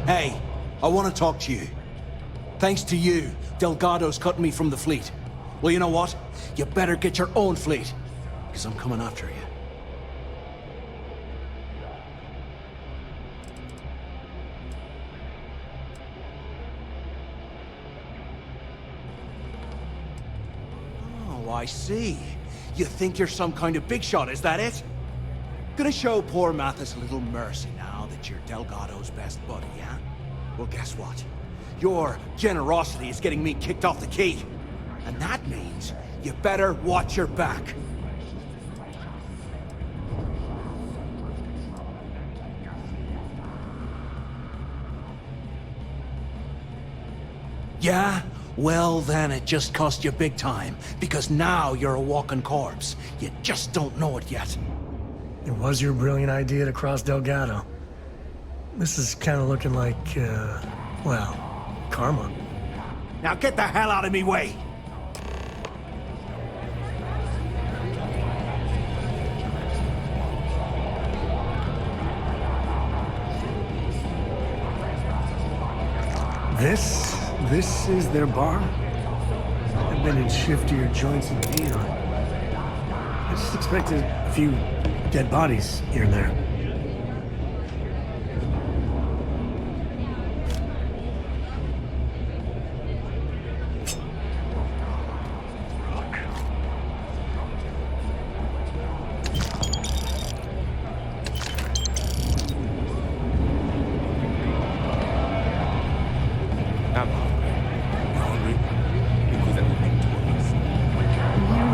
Hey, I want to talk to you. Thanks to you, Delgado's cutting me from the fleet. Well, you know what? You better get your own fleet, because I'm coming after you. Oh, I see. You think you're some kind of big shot, is that it? Gonna show poor Mathis a little mercy now that you're Delgado's best buddy, yeah? Well, guess what? Your generosity is getting me kicked off the key. And that means you better watch your back. Yeah? Well, then it just cost you big time, because now you're a walking corpse. You just don't know it yet. It was your brilliant idea to cross Delgado. This is kind of looking like, well, karma. Now get the hell out of me way! This is their bar? I've been in shiftier joints and Neon. I just expected a few dead bodies here and there.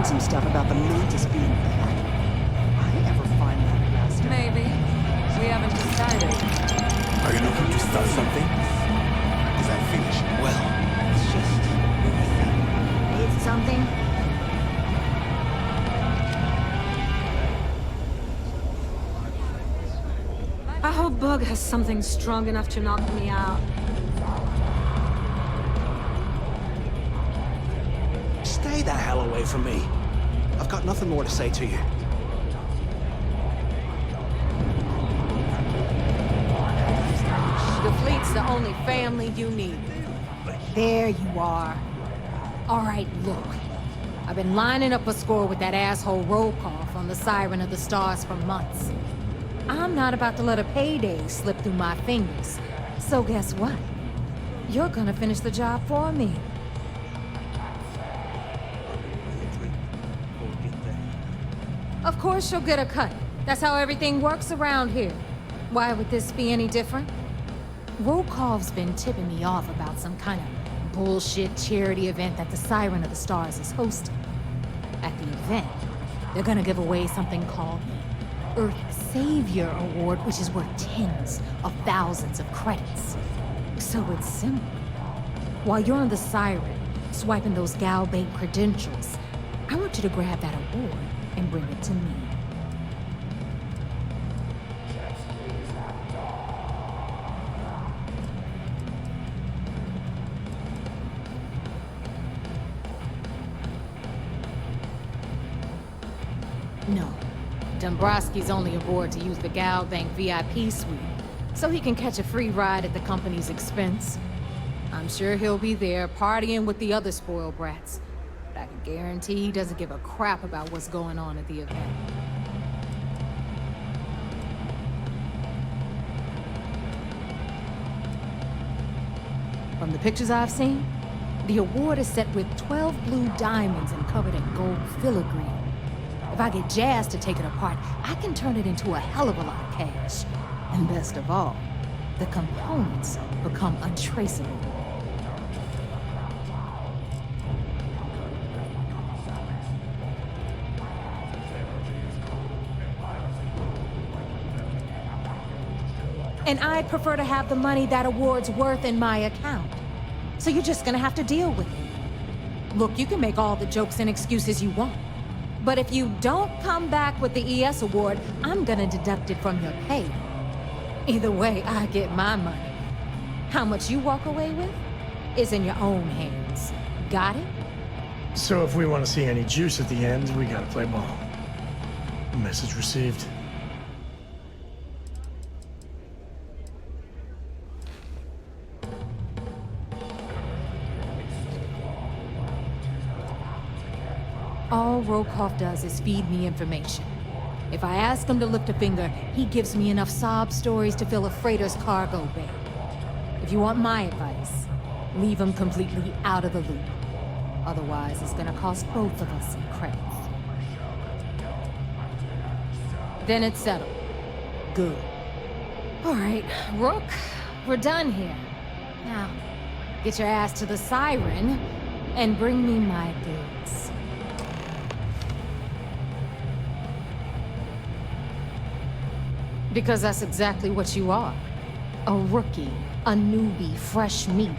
Some stuff about the mantis being bad. I ever find that bastard? Maybe. We haven't decided. Are you looking to start something? Is that finished? Well, it's just... It's something? I hope Bug has something strong enough to knock me out. Stay the hell away from me. I've got nothing more to say to you. The fleet's the only family you need. There you are. All right, look. I've been lining up a score with that asshole roll call from the Siren of the Stars for months. I'm not about to let a payday slip through my fingers. So guess what? You're gonna finish the job for me. Of course you'll get a cut. That's how everything works around here. Why would this be any different? Rokov's been tipping me off about some kind of bullshit charity event that the Siren of the Stars is hosting. At the event, they're gonna give away something called the Earth Savior Award, which is worth tens of thousands of credits. So it's simple. While you're on the Siren, swiping those Galbait credentials, I want you to grab that award and bring it to me. No. Dombrowski's only aboard to use the Galbank VIP suite, so he can catch a free ride at the company's expense. I'm sure he'll be there partying with the other spoiled brats. I can guarantee he doesn't give a crap about what's going on at the event. From the pictures I've seen, the award is set with 12 blue diamonds and covered in gold filigree. If I get jazzed to take it apart, I can turn it into a hell of a lot of cash. And best of all, the components become untraceable. And I'd prefer to have the money that award's worth in my account. So you're just gonna have to deal with it. Look, you can make all the jokes and excuses you want. But if you don't come back with the ES award, I'm gonna deduct it from your pay. Either way, I get my money. How much you walk away with is in your own hands. Got it? So if we want to see any juice at the end, we gotta play ball. Message received. All Rokov does is feed me information. If I ask him to lift a finger, he gives me enough sob stories to fill a freighter's cargo bay. If you want my advice, leave him completely out of the loop. Otherwise, it's gonna cost both of us some credits. Then it's settled. Good. All right, Rook, we're done here. Now, get your ass to the Siren and bring me my goods. Because that's exactly what you are. A rookie, a newbie, fresh meat.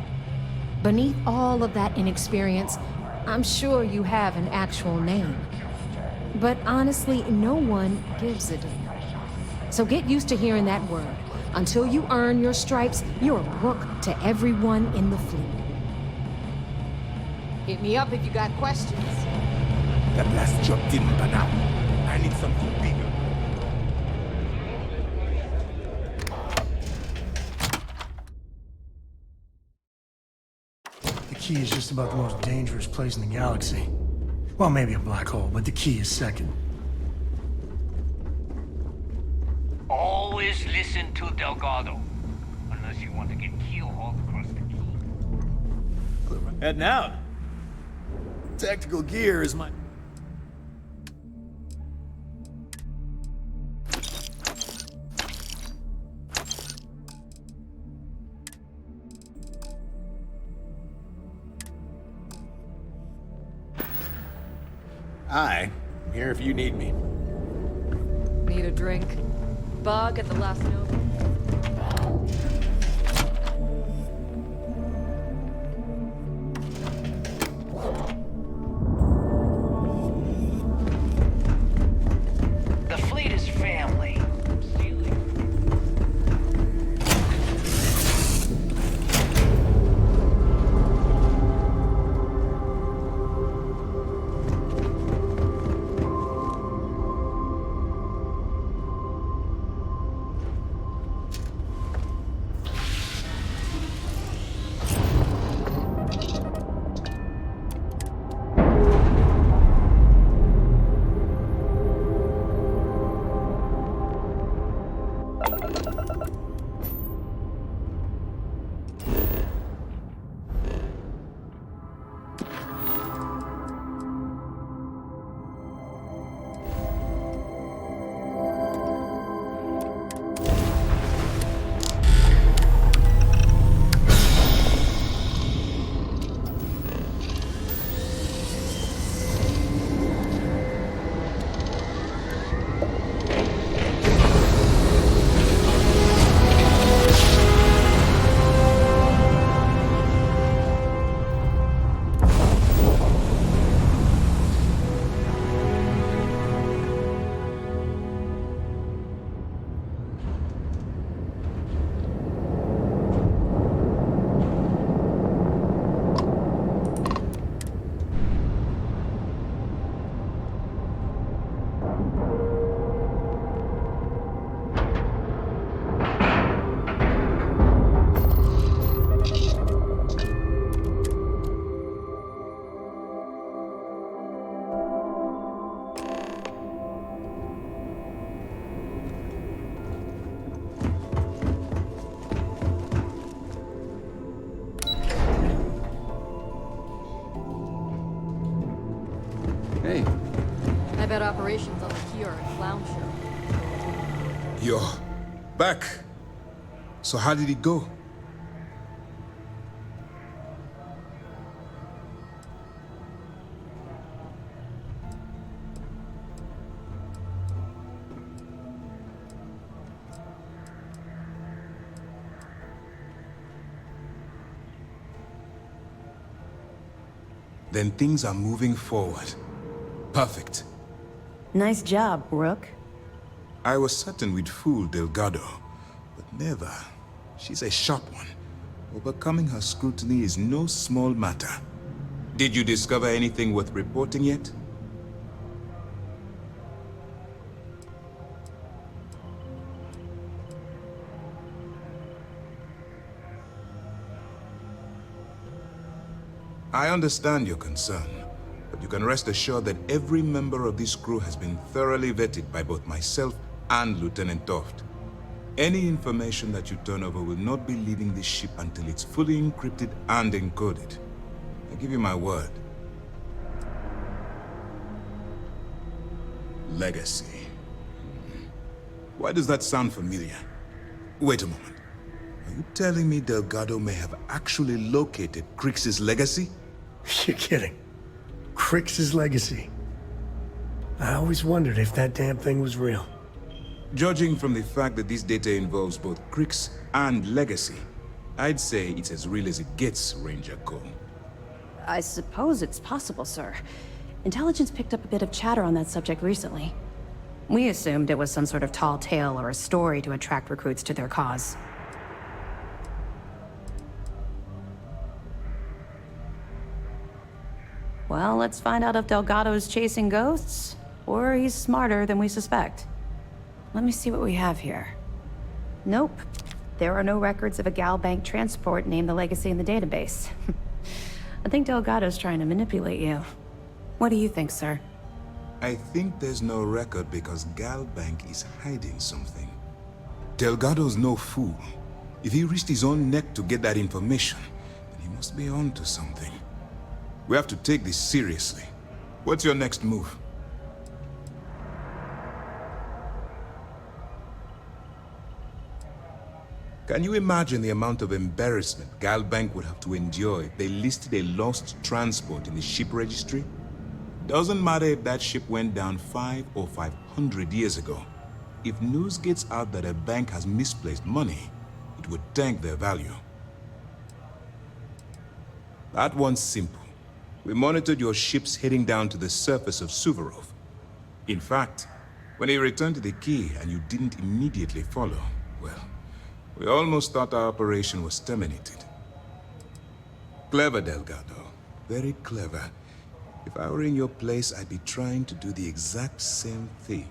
Beneath all of that inexperience, I'm sure you have an actual name. But honestly, no one gives a damn. So get used to hearing that word. Until you earn your stripes, you're a rook to everyone in the fleet. Hit me up if you got questions. That last job didn't pan out. I need something bigger. The key is just about the most dangerous place in the galaxy. Well, maybe a black hole, but the key is second. Always listen to Delgado. Unless you want to get keel-hauled across the key. Heading out. Tactical gear is my... Hi. I'm here if you need me. Need a drink? Bug at the last note. The fleet is family. Stealing. Hey. I bet operations on the key are a clown show. You're back. So how did it go? Then things are moving forward. Perfect. Nice job, Rook. I was certain we'd fool Delgado, but never. She's a sharp one. Overcoming her scrutiny is no small matter. Did you discover anything worth reporting yet? I understand your concern, but you can rest assured that every member of this crew has been thoroughly vetted by both myself and Lieutenant Toft. Any information that you turn over will not be leaving this ship until it's fully encrypted and encoded. I give you my word. Legacy. Why does that sound familiar? Wait a moment. Are you telling me Delgado may have actually located Crix's legacy? You're kidding. Crix's legacy. I always wondered if that damn thing was real. Judging from the fact that this data involves both Crix and legacy, I'd say it's as real as it gets, Ranger Cole. I suppose it's possible, sir. Intelligence picked up a bit of chatter on that subject recently. We assumed it was some sort of tall tale or a story to attract recruits to their cause. Well, let's find out if Delgado's chasing ghosts, or he's smarter than we suspect. Let me see what we have here. Nope. There are no records of a Gal Bank transport named the Legacy in the database. I think Delgado's trying to manipulate you. What do you think, sir? I think there's no record because Gal Bank is hiding something. Delgado's no fool. If he risked his own neck to get that information, then he must be on to something. We have to take this seriously. What's your next move? Can you imagine the amount of embarrassment Gal Bank would have to endure if they listed a lost transport in the ship registry? Doesn't matter if that ship went down 5 or 500 years ago. If news gets out that a bank has misplaced money, it would tank their value. That one's simple. We monitored your ships heading down to the surface of Suvorov. In fact, when they returned to the key and you didn't immediately follow, well, we almost thought our operation was terminated. Clever, Delgado. Very clever. If I were in your place, I'd be trying to do the exact same thing.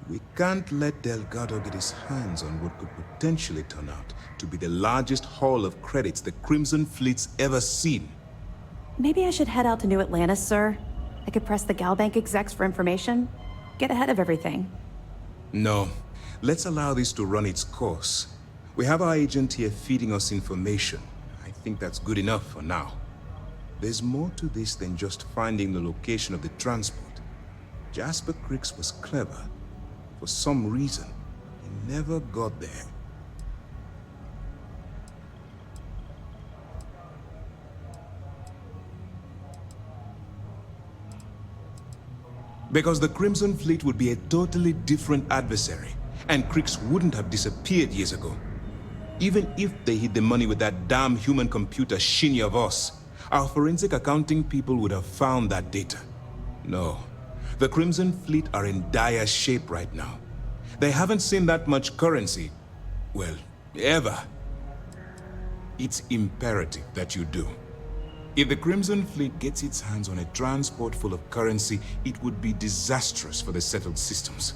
We can't let Delgado get his hands on what could potentially turn out to be the largest haul of credits the Crimson Fleet's ever seen. Maybe I should head out to New Atlantis, sir. I could press the Gal Bank execs for information. Get ahead of everything. No. Let's allow this to run its course. We have our agent here feeding us information. I think that's good enough for now. There's more to this than just finding the location of the transport. Jasper Crix was clever. For some reason, he never got there. Because the Crimson Fleet would be a totally different adversary, and Crix wouldn't have disappeared years ago. Even if they hid the money with that damn human computer Shinya Voss, our forensic accounting people would have found that data. No, the Crimson Fleet are in dire shape right now. They haven't seen that much currency, well, ever. It's imperative that you do. If the Crimson Fleet gets its hands on a transport full of currency, it would be disastrous for the settled systems.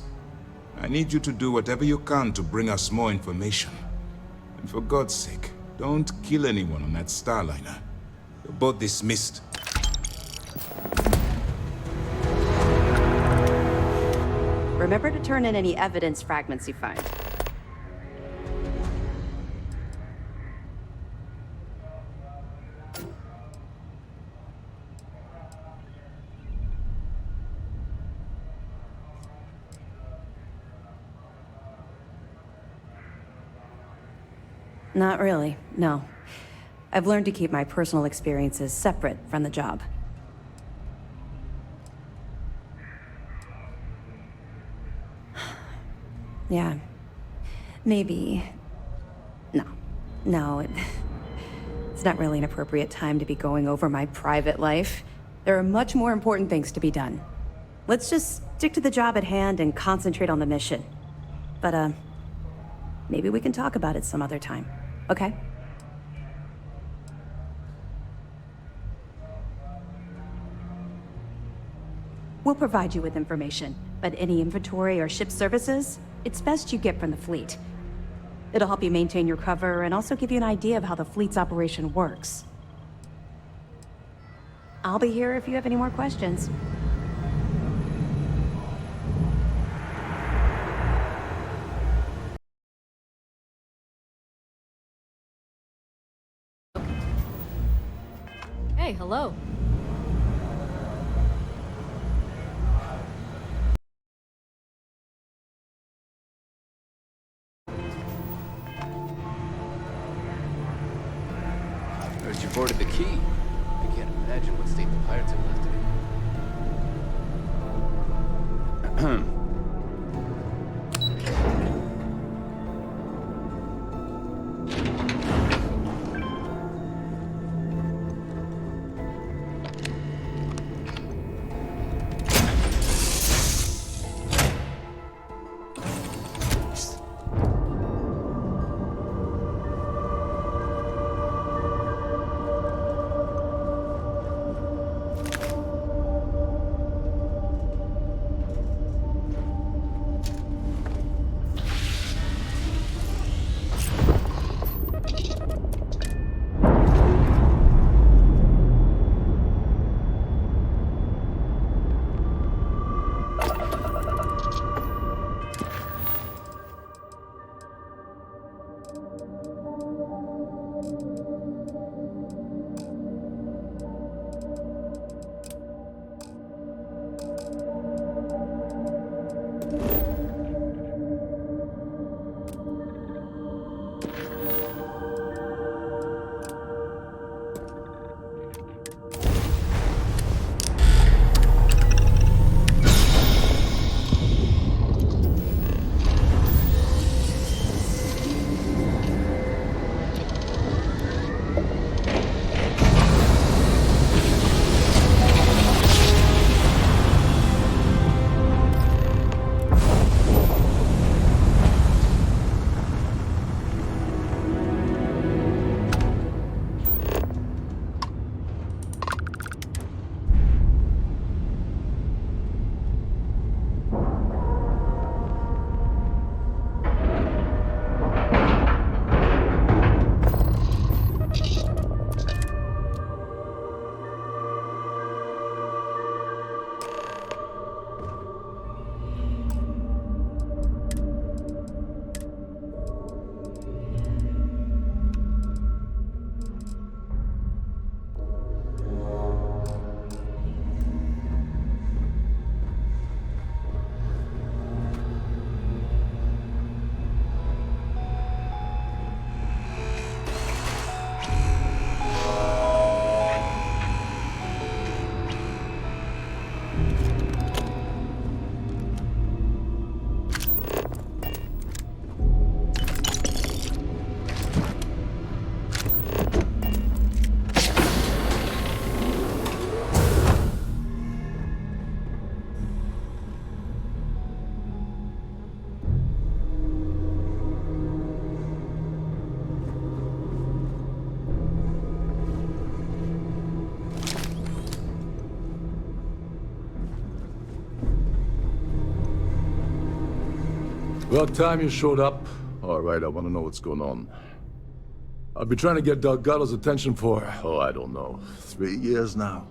I need you to do whatever you can to bring us more information. And for God's sake, don't kill anyone on that Starliner. You're both dismissed. Remember to turn in any evidence fragments you find. Not really, no. I've learned to keep my personal experiences separate from the job. Yeah. Maybe... No, it's not really an appropriate time to be going over my private life. There are much more important things to be done. Let's just stick to the job at hand and concentrate on the mission. But, maybe we can talk about it some other time. Okay? We'll provide you with information, but any inventory or ship services, it's best you get from the fleet. It'll help you maintain your cover and also give you an idea of how the fleet's operation works. I'll be here if you have any more questions. Hey, hello. Heard you boarded the key. I can't imagine what state the pirates have left it in. About time you showed up. All right, I want to know what's going on. I've been trying to get Delgado's attention for, I don't know, 3 years now.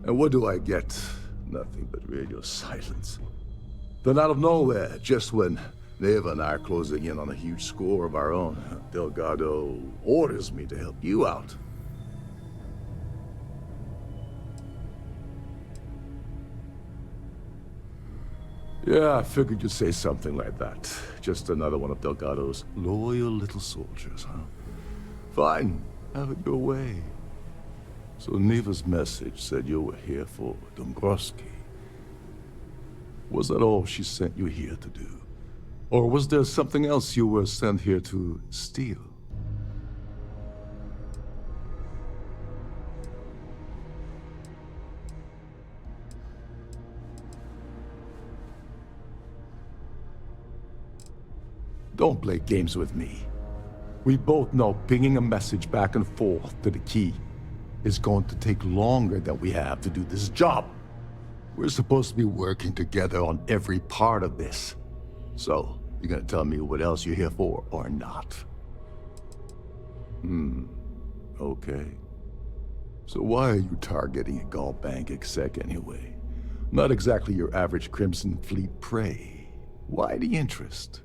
And what do I get? Nothing but radio silence. Then out of nowhere, just when Neva and I are closing in on a huge score of our own, Delgado orders me to help you out. Yeah, I figured you'd say something like that. Just another one of Delgado's loyal little soldiers, huh? Fine, have it your way. So Neva's message said you were here for Dombrowski. Was that all she sent you here to do? Or was there something else you were sent here to steal? Don't play games with me. We both know pinging a message back and forth to the key is going to take longer than we have to do this job. We're supposed to be working together on every part of this. So, you gonna tell me what else you're here for, or not? Okay. So why are you targeting a Gall Bank exec anyway? Not exactly your average Crimson Fleet prey. Why the interest?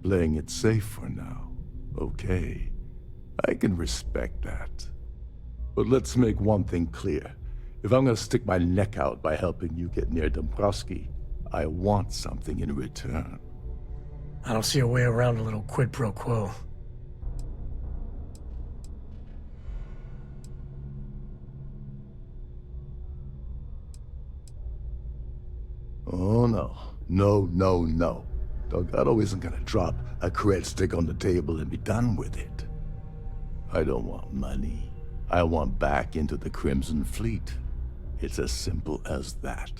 Playing it safe for now. Okay. I can respect that. But let's make one thing clear. If I'm gonna stick my neck out by helping you get near Dombrowski, I want something in return. I don't see a way around a little quid pro quo. Oh no. No, no, no. Delgado isn't gonna drop a cred stick on the table and be done with it. I don't want money. I want back into the Crimson Fleet. It's as simple as that.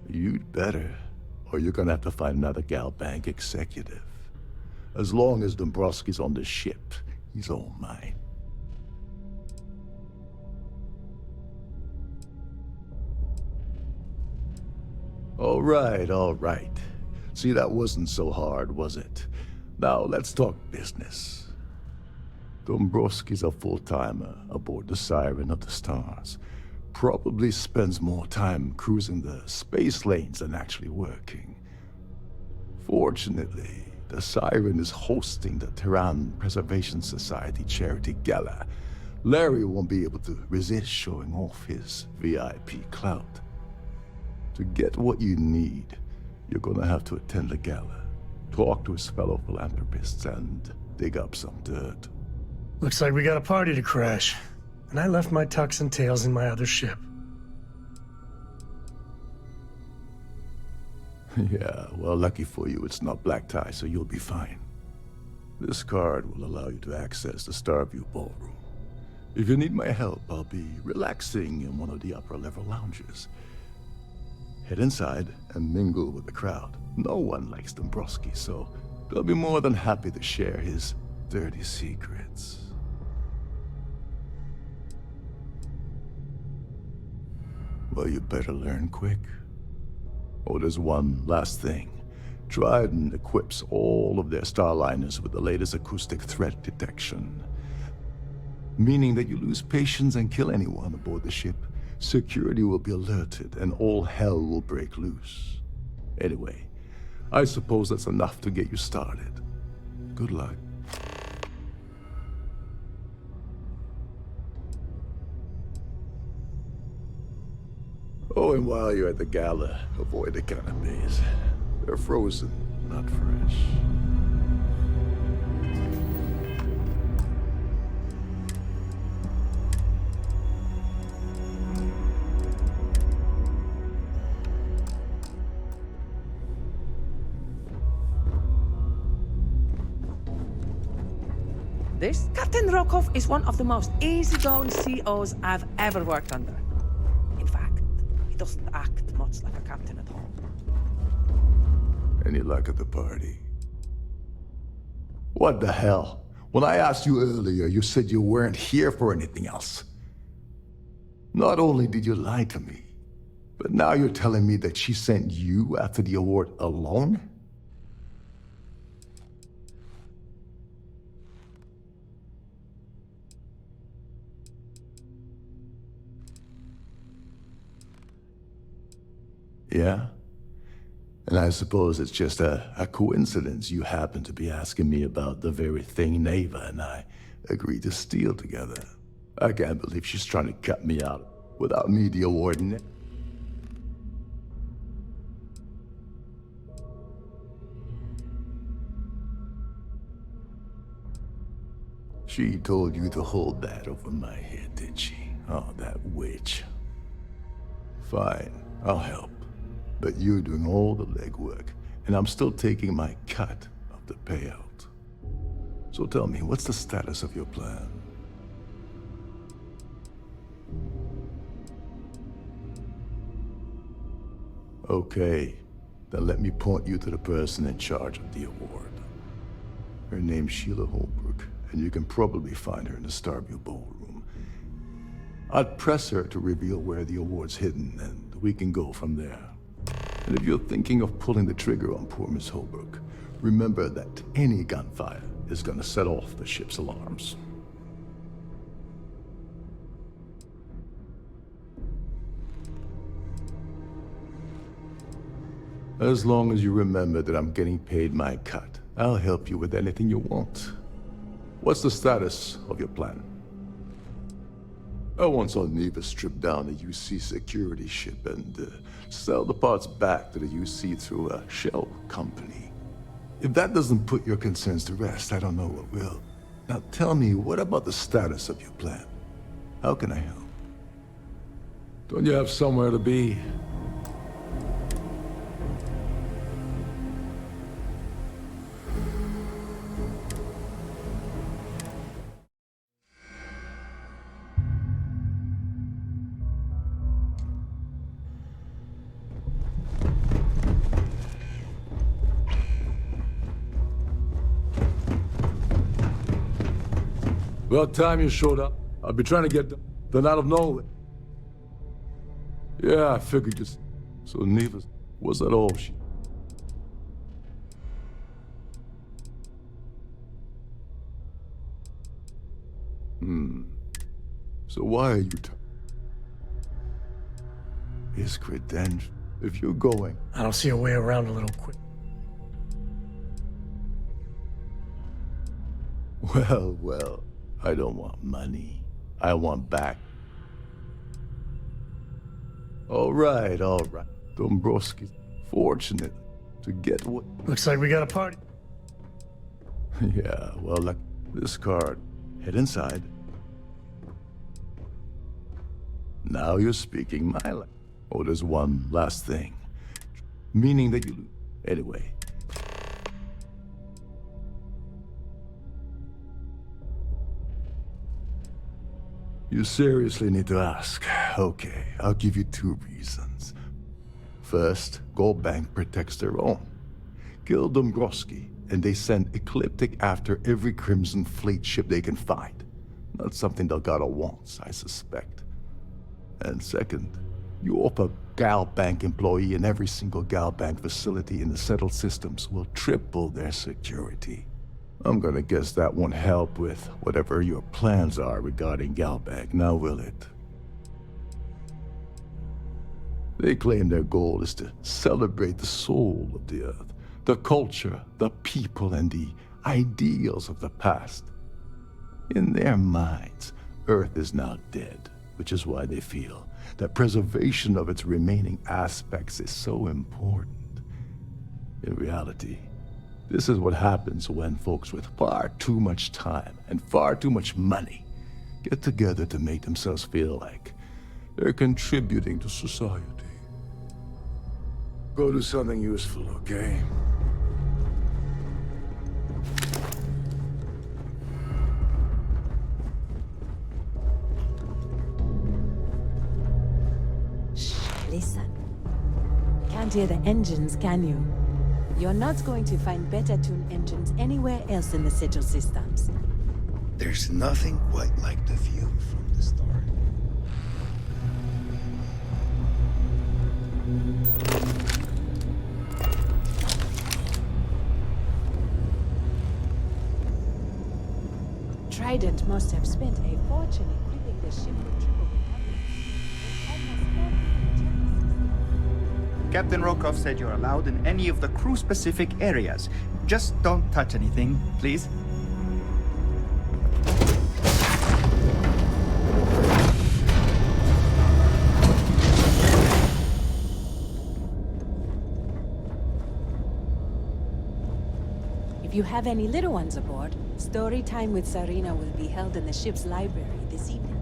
You'd better, or you're gonna have to find another Gal Bank executive. As long as Dombrowski's on the ship, he's all mine. All right. See, that wasn't so hard, was it? Now, let's talk business. Dombrowski's a full-timer aboard the Siren of the Stars. Probably spends more time cruising the space lanes than actually working. Fortunately, the Siren is hosting the Tehran Preservation Society charity gala. Larry won't be able to resist showing off his VIP clout. To get what you need, you're gonna have to attend the gala, talk to his fellow philanthropists, and dig up some dirt. Looks like we got a party to crash. And I left my tux and tails in my other ship. Yeah, well, lucky for you, it's not black tie, so you'll be fine. This card will allow you to access the Starfield ballroom. If you need my help, I'll be relaxing in one of the upper-level lounges. Head inside and mingle with the crowd. No one likes Dombrowski, so they'll be more than happy to share his dirty secrets. Well, you better learn quick. Oh, there's one last thing. Trident equips all of their starliners with the latest acoustic threat detection. Meaning that you lose patience and kill anyone aboard the ship, security will be alerted and all hell will break loose. Anyway, I suppose that's enough to get you started. Good luck. Oh, and while you're at the gala, avoid the canopies. They're frozen, not fresh. This Captain Rokov is one of the most easygoing COs I've ever worked under. In fact, he doesn't act much like a captain at all. Any luck at the party? What the hell? When I asked you earlier, you said you weren't here for anything else. Not only did you lie to me, but now you're telling me that she sent you after the award alone? Yeah? And I suppose it's just a coincidence you happen to be asking me about the very thing Neva and I agreed to steal together. I can't believe she's trying to cut me out without me the awarding it. She told you to hold that over my head, did she? Oh, that witch. Fine, I'll help. But you're doing all the legwork, and I'm still taking my cut of the payout. So tell me, what's the status of your plan? Okay, then let me point you to the person in charge of the award. Her name's Sheila Holbrook, and you can probably find her in the Starfield ballroom. I'd press her to reveal where the award's hidden, and we can go from there. And if you're thinking of pulling the trigger on poor Miss Holbrook, remember that any gunfire is gonna set off the ship's alarms. As long as you remember that I'm getting paid my cut, I'll help you with anything you want. What's the status of your plan? I once saw Neva strip down a UC security ship and sell the parts back to the UC through a shell company. If that doesn't put your concerns to rest, I don't know what will. Now tell me, what about the status of your plan? How can I help? Don't you have somewhere to be? About time you showed up. I've been trying to get done out of nowhere. Yeah, I figured just... So Neva, was that all she... So why are you... His credentials. If you're going... I don't see a way around a little quick. Well, I don't want money. I want back. All right. Dombrowski's fortunate to get what... Looks like we got a party. Yeah, well, like this card. Head inside. Now you're speaking my language. Oh, there's one last thing. Meaning that you lose. Anyway. You seriously need to ask. Okay, I'll give you 2 reasons. First, Gold Bank protects their own. Kill Dombrowski, and they send Ecliptic after every Crimson Fleet ship they can find. Not something Delgado wants, I suspect. And second, you offer Gal Bank employee in every single Gal Bank facility in the settled systems will triple their security. I'm gonna guess that won't help with whatever your plans are regarding Galbank, now will it? They claim their goal is to celebrate the soul of the Earth, the culture, the people, and the ideals of the past. In their minds, Earth is now dead, which is why they feel that preservation of its remaining aspects is so important. In reality, this is what happens when folks with far too much time and far too much money get together to make themselves feel like they're contributing to society. Go do something useful, okay? Shh, listen. Can't hear the engines, can you? You're not going to find better-tuned engines anywhere else in the Sigil systems. There's nothing quite like the view from the start. Trident must have spent a fortune equipping the ship with triple recovery. Captain Rokov said you're allowed in any of the crew-specific areas. Just don't touch anything, please. If you have any little ones aboard, story time with Sarina will be held in the ship's library this evening.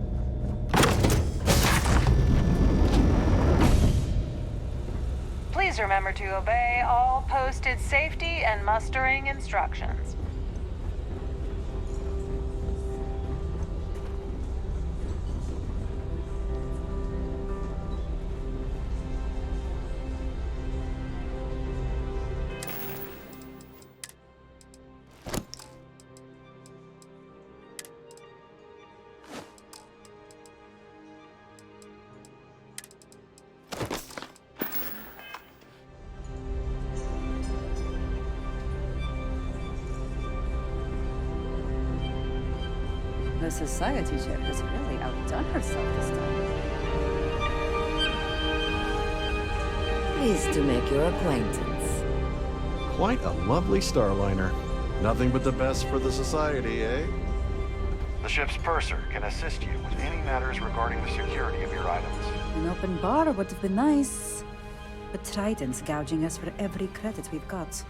Please remember to obey all posted safety and mustering instructions. The society chair has really outdone herself this time. Pleased to make your acquaintance. Quite a lovely Starliner. Nothing but the best for the society, eh? The ship's purser can assist you with any matters regarding the security of your items. An open bar would have been nice. But Triton's gouging us for every credit we've got.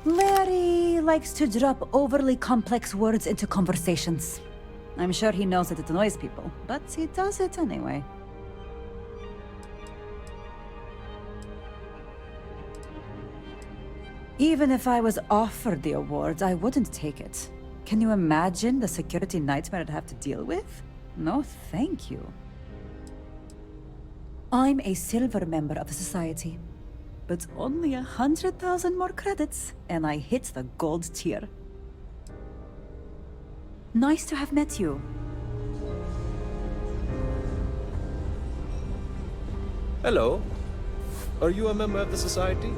Larry likes to drop overly complex words into conversations. I'm sure he knows that it annoys people, but he does it anyway. Even if I was offered the award, I wouldn't take it. Can you imagine the security nightmare I'd have to deal with? No, thank you. I'm a silver member of the society, but only 100,000 more credits, and I hit the gold tier. Nice to have met you. Hello. Are you a member of the society?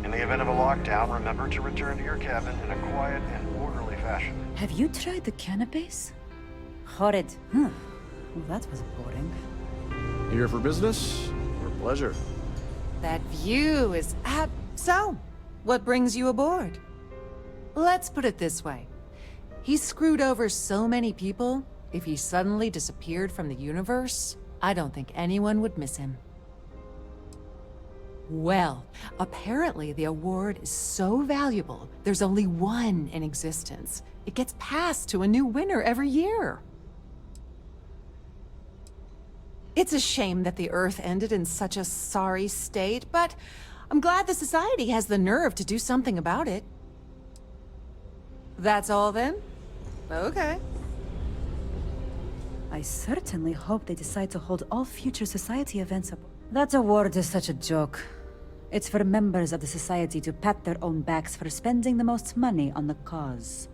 In the event of a lockdown, remember to return to your cabin in a quiet and orderly fashion. Have you tried the canapes? Horrid. Huh. Well, that was boring. Here for business or pleasure? That view is So, what brings you aboard? Let's put it this way. He's screwed over so many people, if he suddenly disappeared from the universe, I don't think anyone would miss him. Well, apparently the award is so valuable, there's only one in existence. It gets passed to a new winner every year. It's a shame that the Earth ended in such a sorry state, but I'm glad the Society has the nerve to do something about it. That's all then? Okay. I certainly hope they decide to hold all future Society events up. That award is such a joke. It's for members of the Society to pat their own backs for spending the most money on the cause.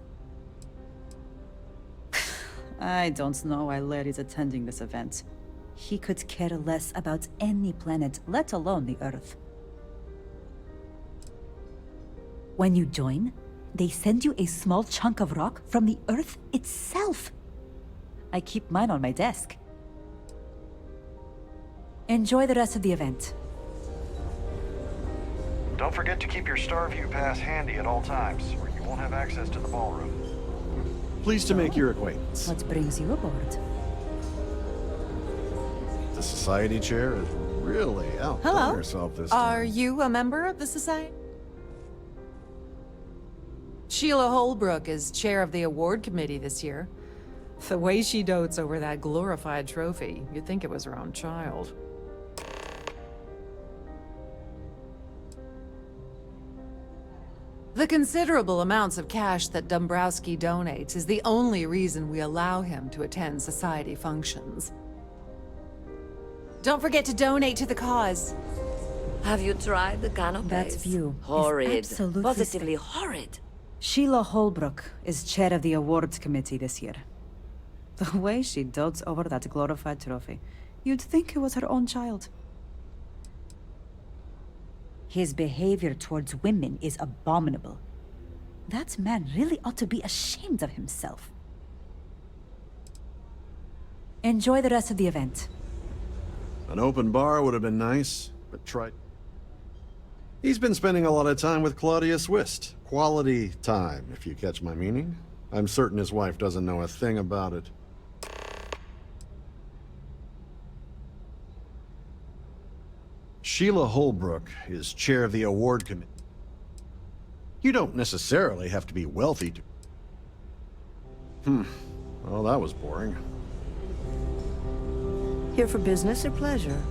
I don't know why Larry's attending this event. He could care less about any planet, let alone the Earth. When you join, they send you a small chunk of rock from the Earth itself. I keep mine on my desk. Enjoy the rest of the event. Don't forget to keep your Starview pass handy at all times, or you won't have access to the ballroom. Pleased to make your acquaintance. What brings you aboard? The society chair is really outdone herself this time. Are you a member of the Society? Sheila Holbrook is chair of the award committee this year. The way she dotes over that glorified trophy, you'd think it was her own child. The considerable amounts of cash that Dombrowski donates is the only reason we allow him to attend society functions. Don't forget to donate to the cause. Have you tried the canapes? That view Horrid. is absolutely Positively horrid. Sheila Holbrook is chair of the awards committee this year. The way she dotes over that glorified trophy, you'd think it was her own child. His behavior towards women is abominable. That man really ought to be ashamed of himself. Enjoy the rest of the event. An open bar would have been nice, but try. He's been spending a lot of time with Claudia Swist. Quality time, if you catch my meaning. I'm certain his wife doesn't know a thing about it. Sheila Holbrook is chair of the award committee. You don't necessarily have to be wealthy to... Well, that was boring. Here for business or pleasure?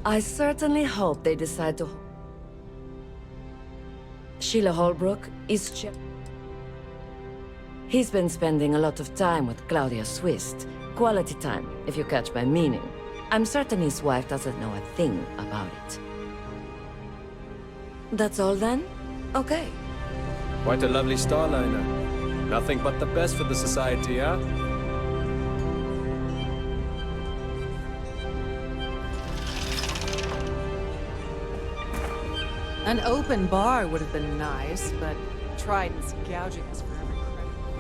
I certainly hope they decide to... Sheila Holbrook is chair... He's been spending a lot of time with Claudia Swist. Quality time, if you catch my meaning. I'm certain his wife doesn't know a thing about it. That's all then? Okay. Quite a lovely Starliner. Nothing but the best for the Society, huh? An open bar would have been nice, but Trident's gouging us for every credit.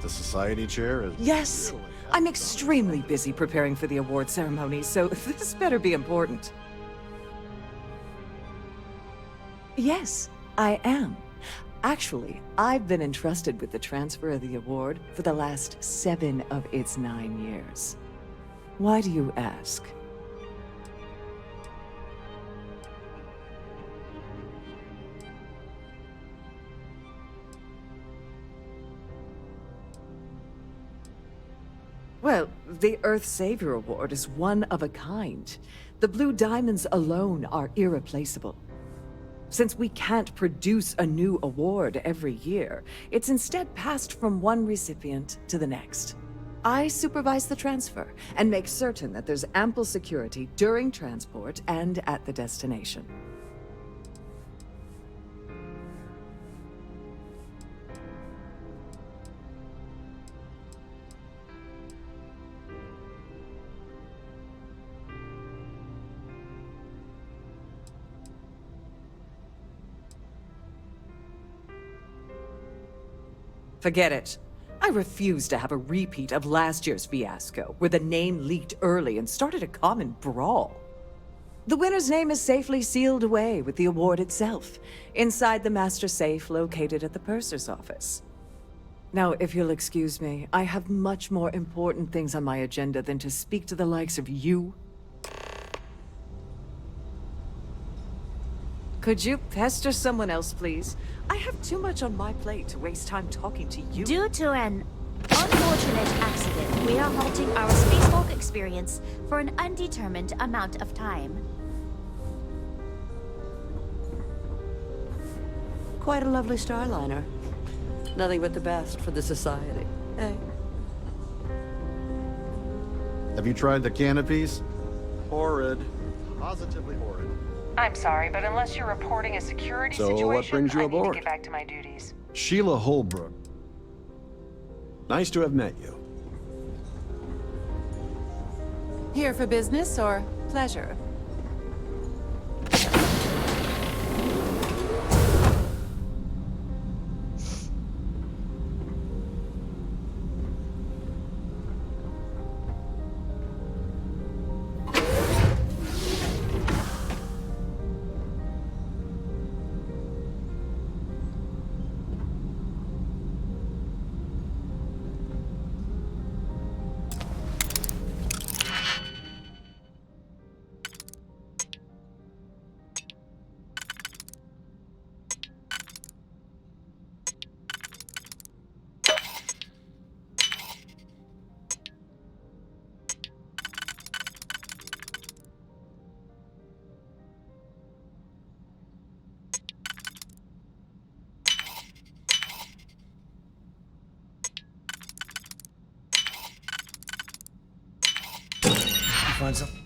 the society chair is... Yes. I'm extremely busy preparing for the award ceremony, so this better be important. Yes, I am. Actually, I've been entrusted with the transfer of the award for the last 7 of its 9 years. Why do you ask? Well, the Earth Savior Award is one of a kind. The Blue Diamonds alone are irreplaceable. Since we can't produce a new award every year, it's instead passed from one recipient to the next. I supervise the transfer and make certain that there's ample security during transport and at the destination. Forget it. I refuse to have a repeat of last year's fiasco, where the name leaked early and started a common brawl. The winner's name is safely sealed away with the award itself, inside the master safe located at the purser's office. Now, if you'll excuse me, I have much more important things on my agenda than to speak to the likes of you. Could you pester someone else, please? I have too much on my plate to waste time talking to you. Due to an unfortunate accident, we are halting our spacewalk experience for an undetermined amount of time. Quite a lovely Starliner. Nothing but the best for the Society. Hey. Have you tried the canopies? Horrid. Positively horrid. I'm sorry, but unless you're reporting a security situation, what brings you I aboard? need to get back to my duties. Sheila Holbrook. Nice to have met you. Here for business or pleasure? Find something.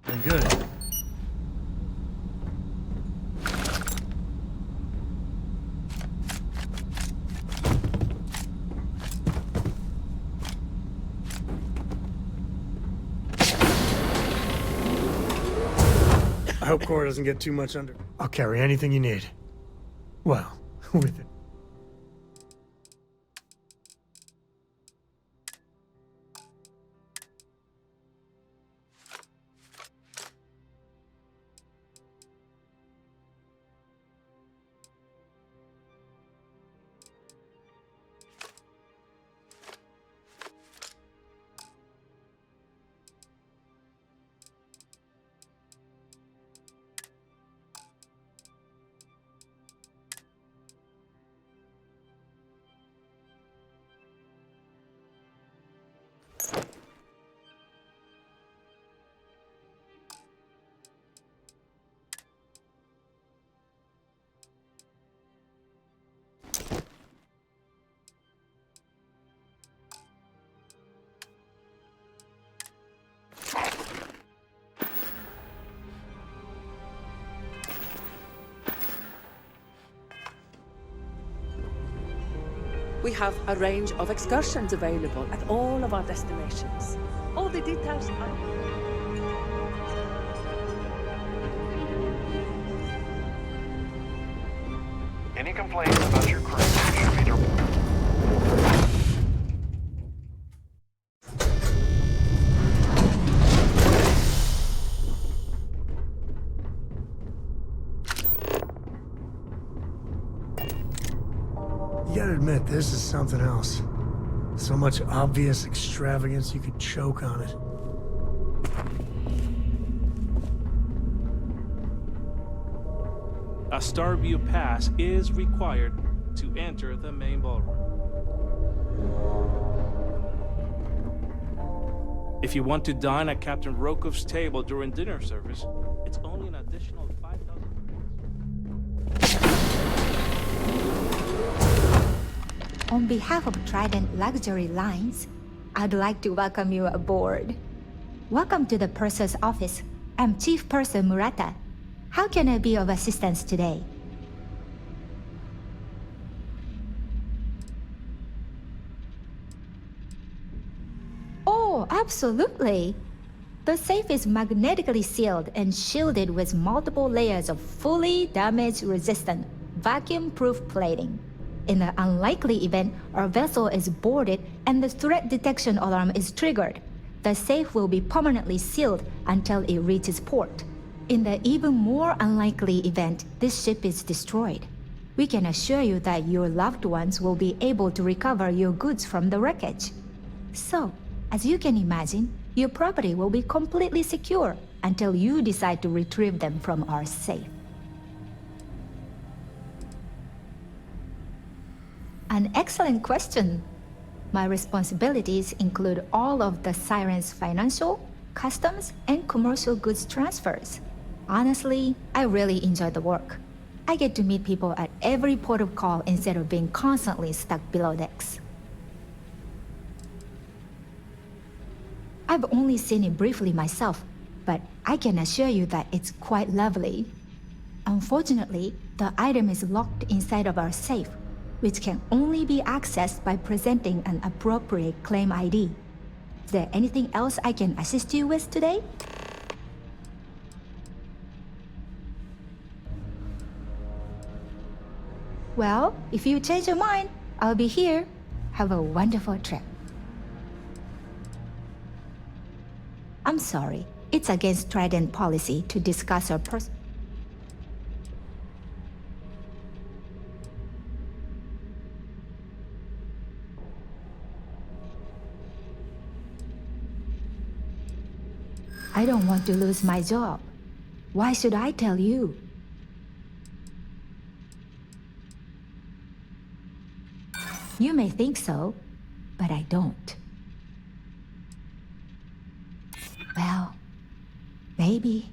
Very good. I hope Cora doesn't get too much under. I'll carry anything you need. Well, with it. We have a range of excursions available at all of our destinations. All the details are... Any complaints about your crew should be directed. You gotta admit, this is something else. So much obvious extravagance you could choke on it. A Starview pass is required to enter the main ballroom. If you want to dine at Captain Rokov's table during dinner service, it's only an additional 5,000 points. On behalf of Trident Luxury Lines, I'd like to welcome you aboard. Welcome to the Purser's office. I'm Chief Purser Murata. How can I be of assistance today? Oh, absolutely. The safe is magnetically sealed and shielded with multiple layers of fully damage-resistant, vacuum-proof plating. In the unlikely event our vessel is boarded and the threat detection alarm is triggered, the safe will be permanently sealed until it reaches port. In the even more unlikely event this ship is destroyed, we can assure you that your loved ones will be able to recover your goods from the wreckage. So, as you can imagine, your property will be completely secure until you decide to retrieve them from our safe. An excellent question. My responsibilities include all of the Siren's financial, customs, and commercial goods transfers. Honestly, I really enjoy the work. I get to meet people at every port of call instead of being constantly stuck below decks. I've only seen it briefly myself, but I can assure you that it's quite lovely. Unfortunately, the item is locked inside of our safe, which can only be accessed by presenting an appropriate claim ID. Is there anything else I can assist you with today? Well, if you change your mind, I'll be here. Have a wonderful trip. I'm sorry. It's against Trident policy to discuss our I don't want to lose my job. Why should I tell you? You may think so, but I don't. Well, maybe.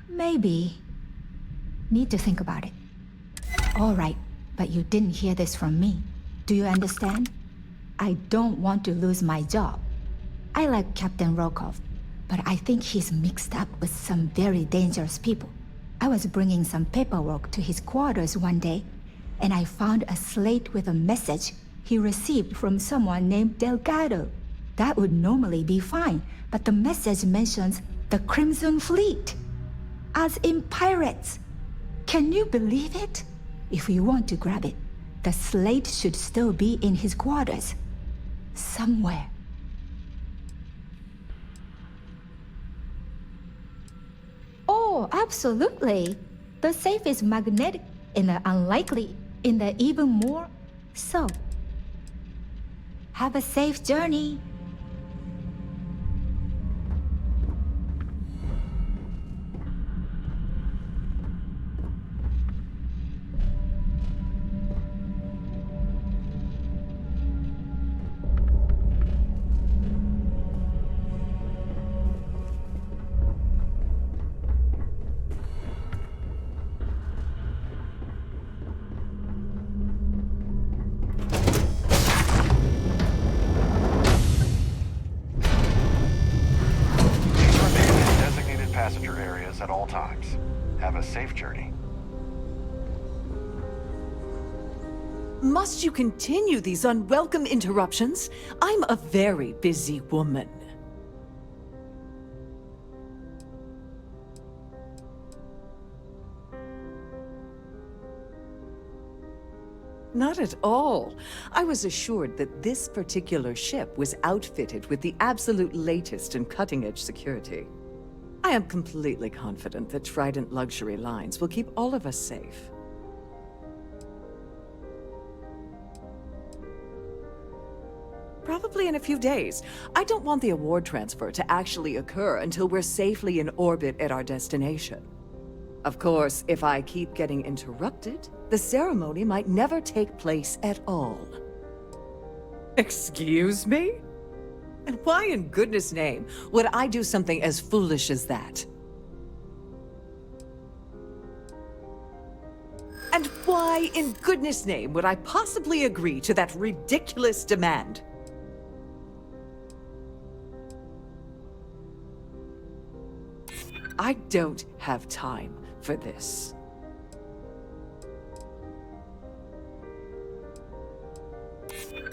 Maybe. Need to think about it. All right, but you didn't hear this from me. Do you understand? I don't want to lose my job. I like Captain Rokov, but I think he's mixed up with some very dangerous people. I was bringing some paperwork to his quarters one day, and I found a slate with a message he received from someone named Delgado. That would normally be fine, but the message mentions the Crimson Fleet, as in pirates. Can you believe it? If you want to grab it, the slate should still be in his quarters. Somewhere. Oh, absolutely. The safe is magnetic in the even more. So, have a safe journey. Passenger areas at all times. Have a safe journey. Must you continue these unwelcome interruptions? I'm a very busy woman. Not at all. I was assured that this particular ship was outfitted with the absolute latest in cutting-edge security. I am completely confident that Trident Luxury Lines will keep all of us safe. Probably in a few days. I don't want the award transfer to actually occur until we're safely in orbit at our destination. Of course, if I keep getting interrupted, the ceremony might never take place at all. Excuse me? And why in goodness name would I do something as foolish as that? And why in goodness name would I possibly agree to that ridiculous demand? I don't have time for this.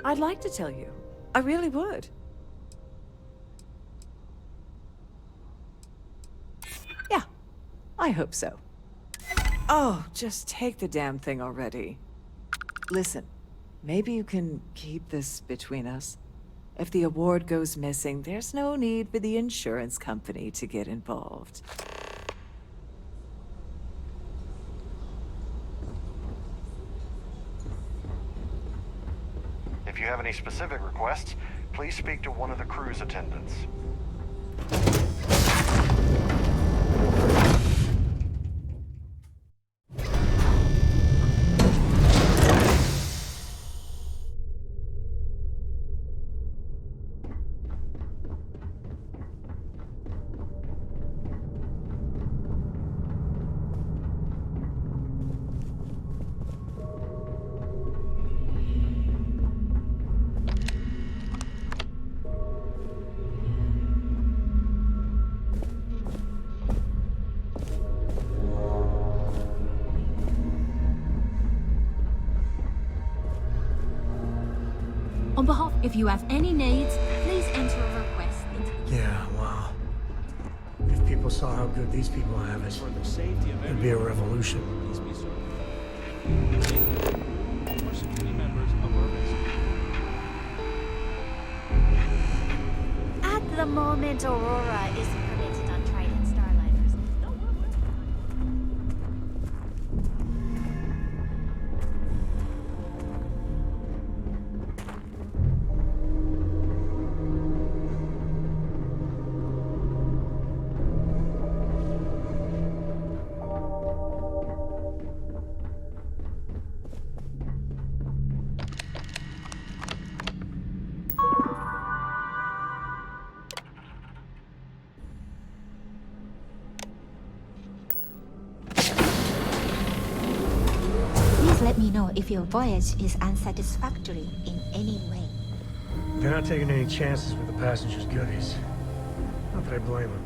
I'd like to tell you. I really would. Yeah, I hope so. Oh, just take the damn thing already. Listen, maybe you can keep this between us. If the award goes missing, there's no need for the insurance company to get involved. If you have any specific requests, please speak to one of the cruise attendants. On behalf, if you have any needs, please enter a request. Yeah, wow. If people saw how good these people have it, it'd be a revolution. At the moment, Aurora isn't permitted on Trident Starliners. Let me know if your voyage is unsatisfactory in any way. They're not taking any chances with the passengers' goodies. Not that I blame them.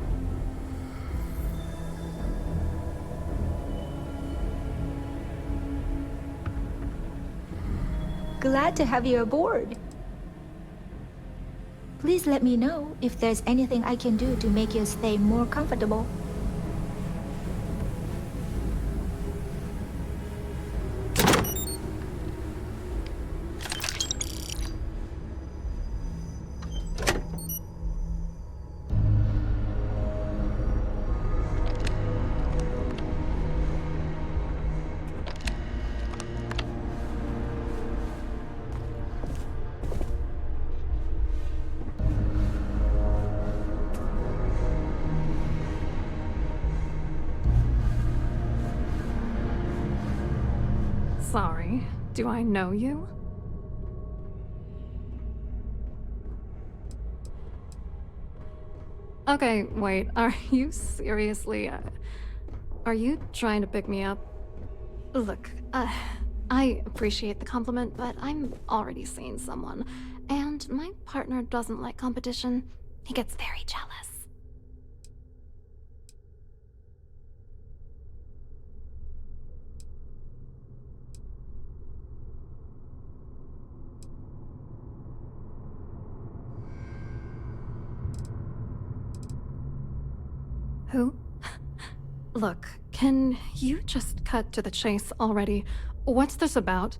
Glad to have you aboard. Please let me know if there's anything I can do to make your stay more comfortable. Sorry, do I know you? Okay, wait, are you seriously, are you trying to pick me up? Look, I appreciate the compliment, but I'm already seeing someone, and my partner doesn't like competition. He gets very jealous. Who? Look, can you just cut to the chase already? What's this about?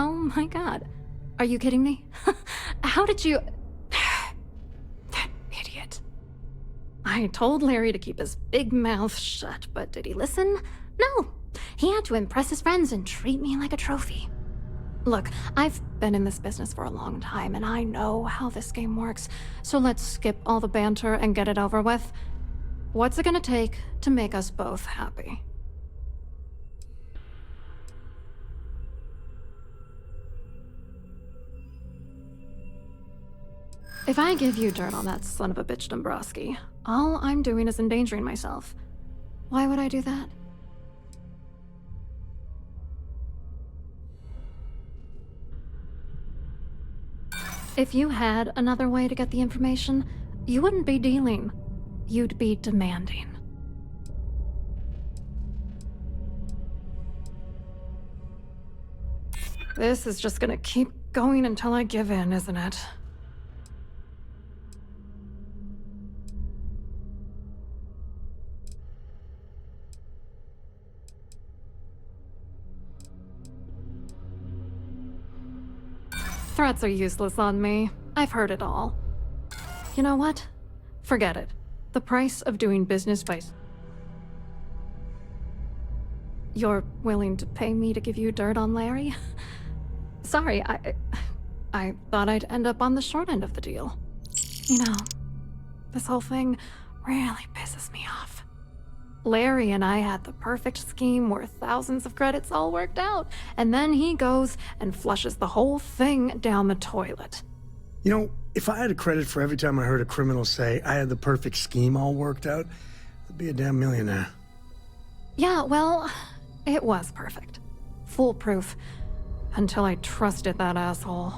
Oh my god. Are you kidding me? How did you... That idiot. I told Larry to keep his big mouth shut, but did he listen? No. He had to impress his friends and treat me like a trophy. Look, I've been in this business for a long time, and I know how this game works, so let's skip all the banter and get it over with. What's it gonna take to make us both happy? If I give you dirt on that son of a bitch Dombrowski, all I'm doing is endangering myself. Why would I do that? If you had another way to get the information, you wouldn't be dealing. You'd be demanding. This is just gonna keep going until I give in, isn't it? Threats are useless on me. I've heard it all. You know what? Forget it. The price of doing business by... You're willing to pay me to give you dirt on Larry? Sorry, I thought I'd end up on the short end of the deal. You know, this whole thing really pisses me off. Larry and I had the perfect scheme worth thousands of credits all worked out, and then he goes and flushes the whole thing down the toilet. You know, if I had a credit for every time I heard a criminal say I had the perfect scheme all worked out, I'd be a damn millionaire. Yeah, well, it was perfect. Foolproof. Until I trusted that asshole.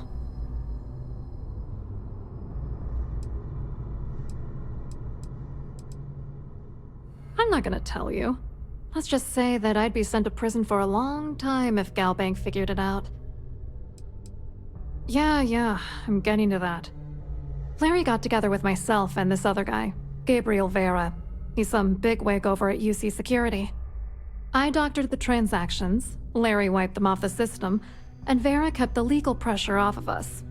I'm not gonna tell you. Let's just say that I'd be sent to prison for a long time if Galbank figured it out. Yeah, I'm getting to that. Larry got together with myself and this other guy, Gabriel Vera. He's some bigwig over at UC Security. I doctored the transactions, Larry wiped them off the system, and Vera kept the legal pressure off of us.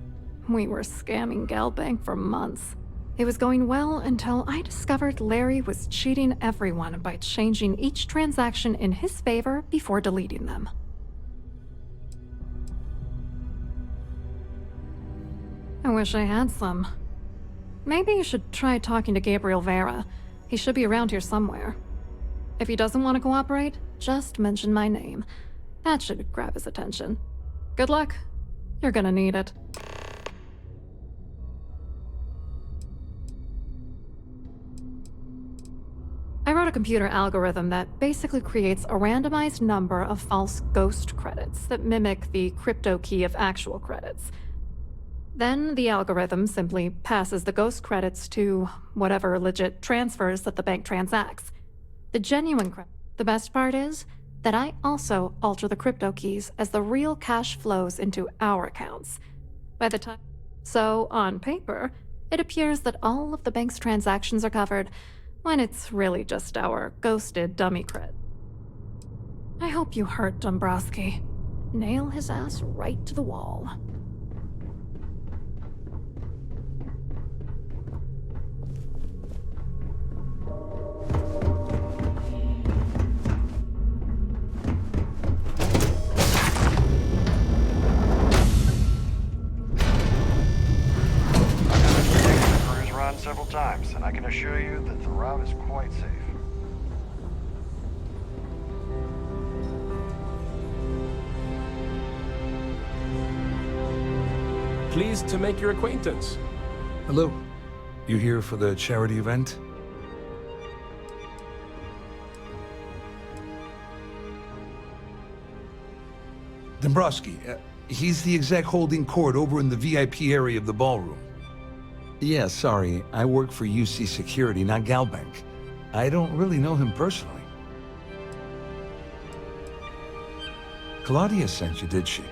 We were scamming Galbank for months. It was going well until I discovered Larry was cheating everyone by changing each transaction in his favor before deleting them. I wish I had some. Maybe you should try talking to Gabriel Vera. He should be around here somewhere. If he doesn't want to cooperate, just mention my name. That should grab his attention. Good luck. You're gonna need it. I wrote a computer algorithm that basically creates a randomized number of false ghost credits that mimic the crypto key of actual credits. Then the algorithm simply passes the ghost credits to whatever legit transfers that the bank transacts. The genuine credit. The best part is that I also alter the crypto keys as the real cash flows into our accounts. By the time... So, on paper, it appears that all of the bank's transactions are covered, when it's really just our ghosted dummy cred. I hope you hurt Dombrowski. Nail his ass right to the wall. Several times, and I can assure you that the route is quite safe. Pleased to make your acquaintance. Hello. You here for the charity event? Dombrowski, he's the exec holding court over in the VIP area of the ballroom. Yeah, sorry, I work for UC Security, not Galbank. I don't really know him personally. Claudia sent you, did she?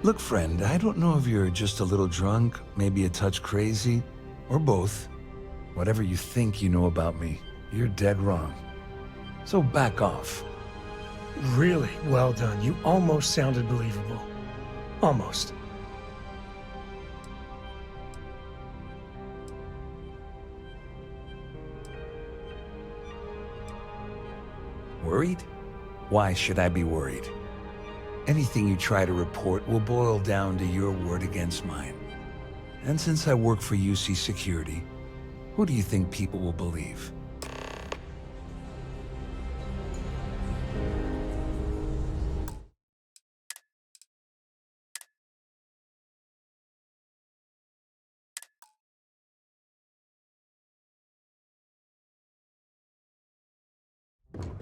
Look, friend, I don't know if you're just a little drunk, maybe a touch crazy, or both. Whatever you think you know about me, you're dead wrong. So back off. Really well done. You almost sounded believable. Almost. Worried? Why should I be worried? Anything you try to report will boil down to your word against mine. And since I work for UC Security, who do you think people will believe?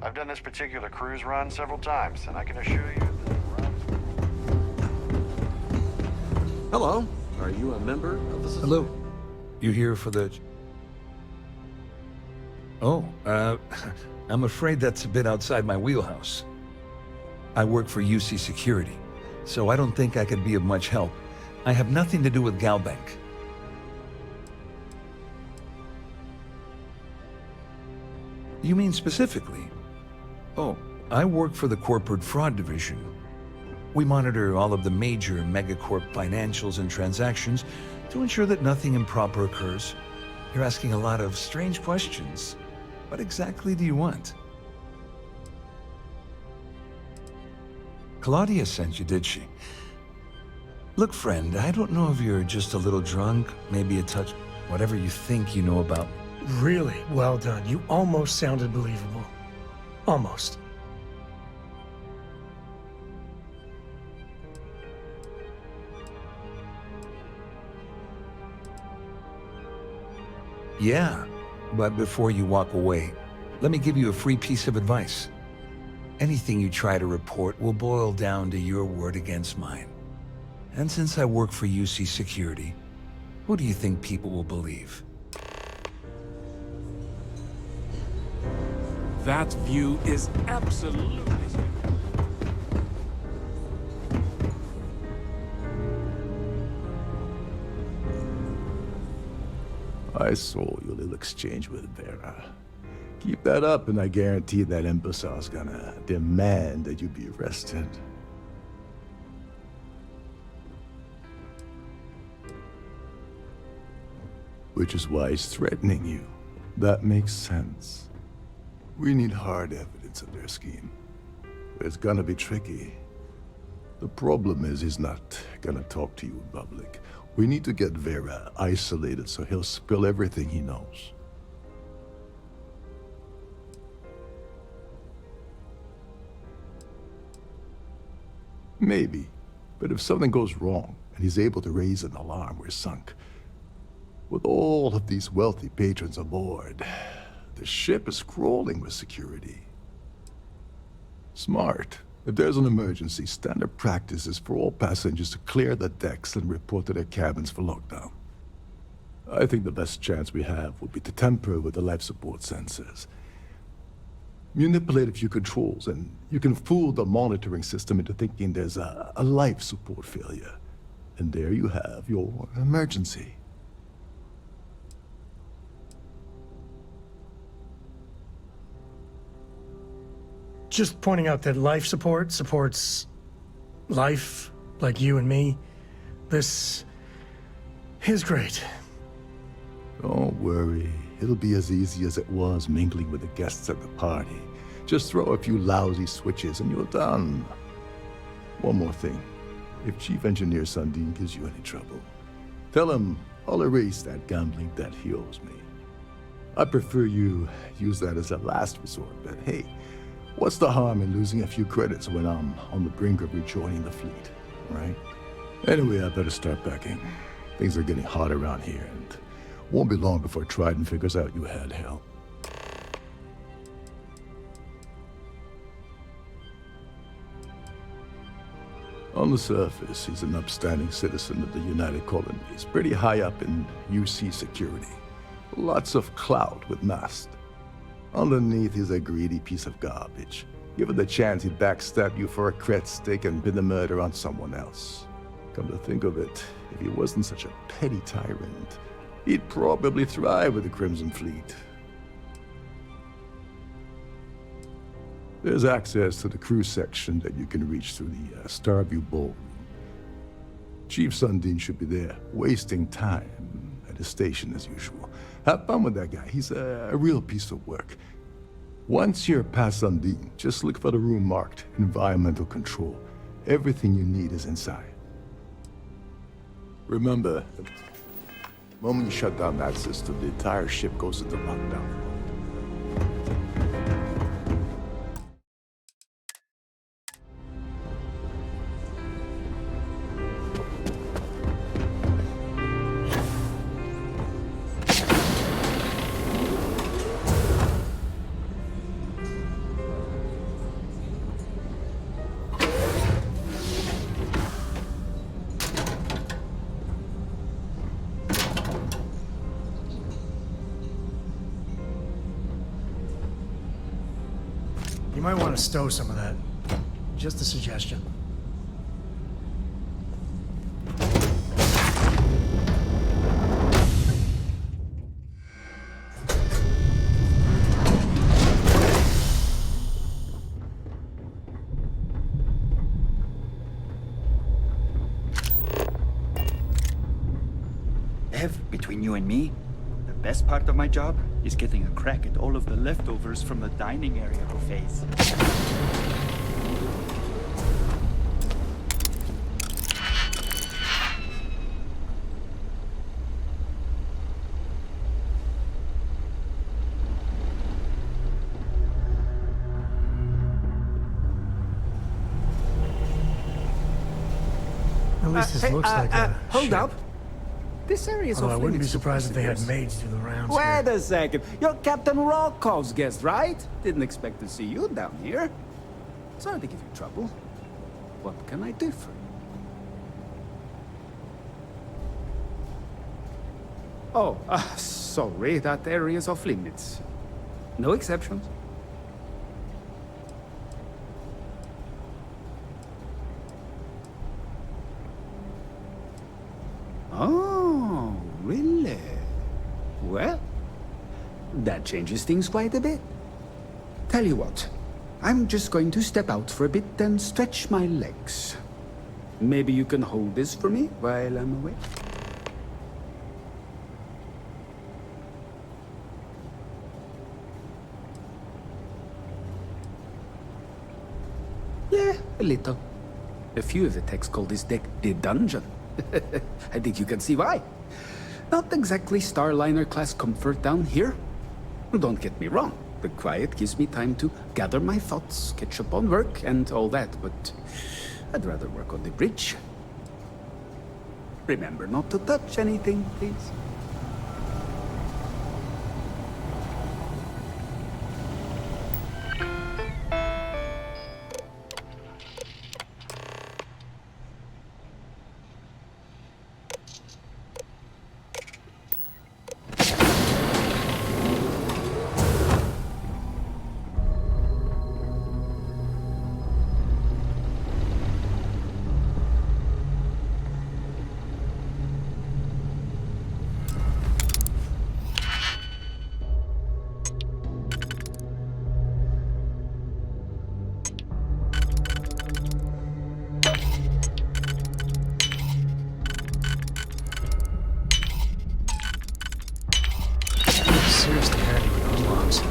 I've done this particular cruise run several times, and I can assure you that it runs. Hello. Are you a member of the society? Hello. You here for the... Oh, I'm afraid that's a bit outside my wheelhouse. I work for UC Security, so I don't think I could be of much help. I have nothing to do with Galbank. You mean specifically? Oh, I work for the Corporate Fraud Division. We monitor all of the major megacorp financials and transactions to ensure that nothing improper occurs. You're asking a lot of strange questions. What exactly do you want? Claudia sent you, did she? Look, friend, I don't know if you're just a little drunk, maybe a touch, whatever you think you know about me. Really well done. You almost sounded believable. Almost. Yeah, but before you walk away, let me give you a free piece of advice. Anything you try to report will boil down to your word against mine. And since I work for UC Security, who do you think people will believe? That view is absolutely... I saw your little exchange with Vera. Keep that up and I guarantee that imbecile's gonna demand that you be arrested. Which is why he's threatening you. That makes sense. We need hard evidence of their scheme. It's gonna be tricky. The problem is he's not gonna talk to you in public. We need to get Vera isolated so he'll spill everything he knows. Maybe, but if something goes wrong and he's able to raise an alarm, we're sunk. With all of these wealthy patrons aboard, the ship is crawling with security. Smart. If there's an emergency, standard practice is for all passengers to clear the decks and report to their cabins for lockdown. I think the best chance we have would be to tamper with the life support sensors. Manipulate a few controls, and you can fool the monitoring system into thinking there's a life support failure. And there you have your emergency. Just pointing out that life support supports life, like you and me. This is great. Don't worry. It'll be as easy as it was mingling with the guests at the party. Just throw a few lousy switches and you're done. One more thing. If Chief Engineer Sundin gives you any trouble, tell him I'll erase that gambling debt he owes me. I prefer you use that as a last resort, but hey, what's the harm in losing a few credits when I'm on the brink of rejoining the fleet, right? Anyway, I better start packing. Things are getting hot around here, and won't be long before Trident figures out you had help. On the surface, he's an upstanding citizen of the United Colonies, pretty high up in UC Security. Lots of clout with Mast. Underneath, he's a greedy piece of garbage. Given the chance, he'd backstab you for a cred stick and pin the murder on someone else. Come to think of it, if he wasn't such a petty tyrant, he'd probably thrive with the Crimson Fleet. There's access to the crew section that you can reach through the Starview Ballroom. Chief Sundin should be there, wasting time at his station as usual. Have fun with that guy. He's a real piece of work. Once you're past Sundin, just look for the room marked Environmental Control. Everything you need is inside. Remember, the moment you shut down that system, the entire ship goes into lockdown. You might want to stow some of that. Just a suggestion. Ev, between you and me, the best part of my job is getting a crack at all of the leftovers from the dining area buffets. At least this looks like a Hold ship. up. This area is Although I off wouldn't be limits to surprised if they had passengers. maids do the rounds Wait here. a second. You're Captain Rokov's guest, right? Didn't expect to see you down here. Sorry to give you trouble. What can I do for you? Oh, sorry. That area is off limits. No exceptions. Oh, really? Well, that changes things quite a bit. Tell you what, I'm just going to step out for a bit and stretch my legs. Maybe you can hold this for me while I'm away? Yeah, a little. A few of the techs call this deck the dungeon. I think you can see why. Not exactly Starliner class comfort down here. Don't get me wrong. The quiet gives me time to gather my thoughts, catch up on work, and all that, but I'd rather work on the bridge. Remember not to touch anything, please. Seriously handy with those bombs.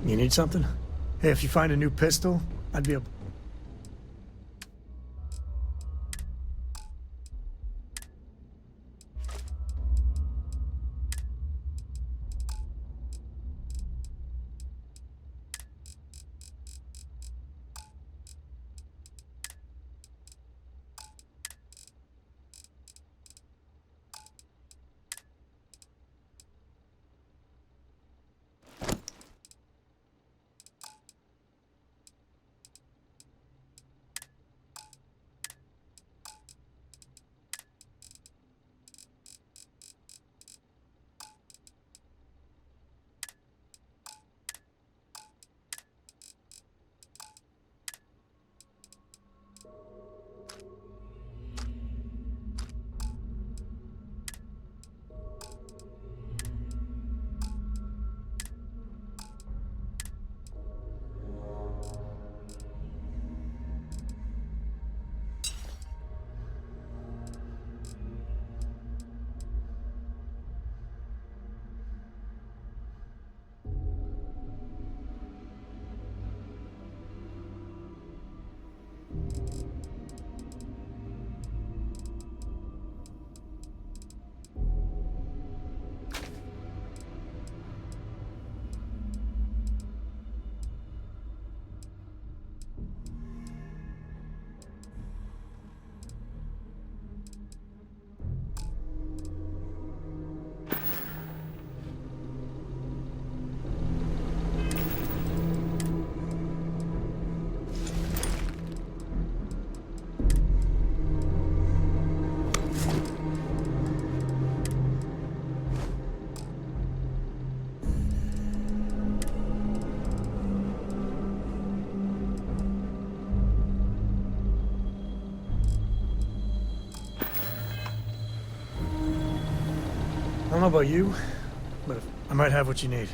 You need something? Hey, if you find a new pistol, I'd be able... know about you, but I might have what you need.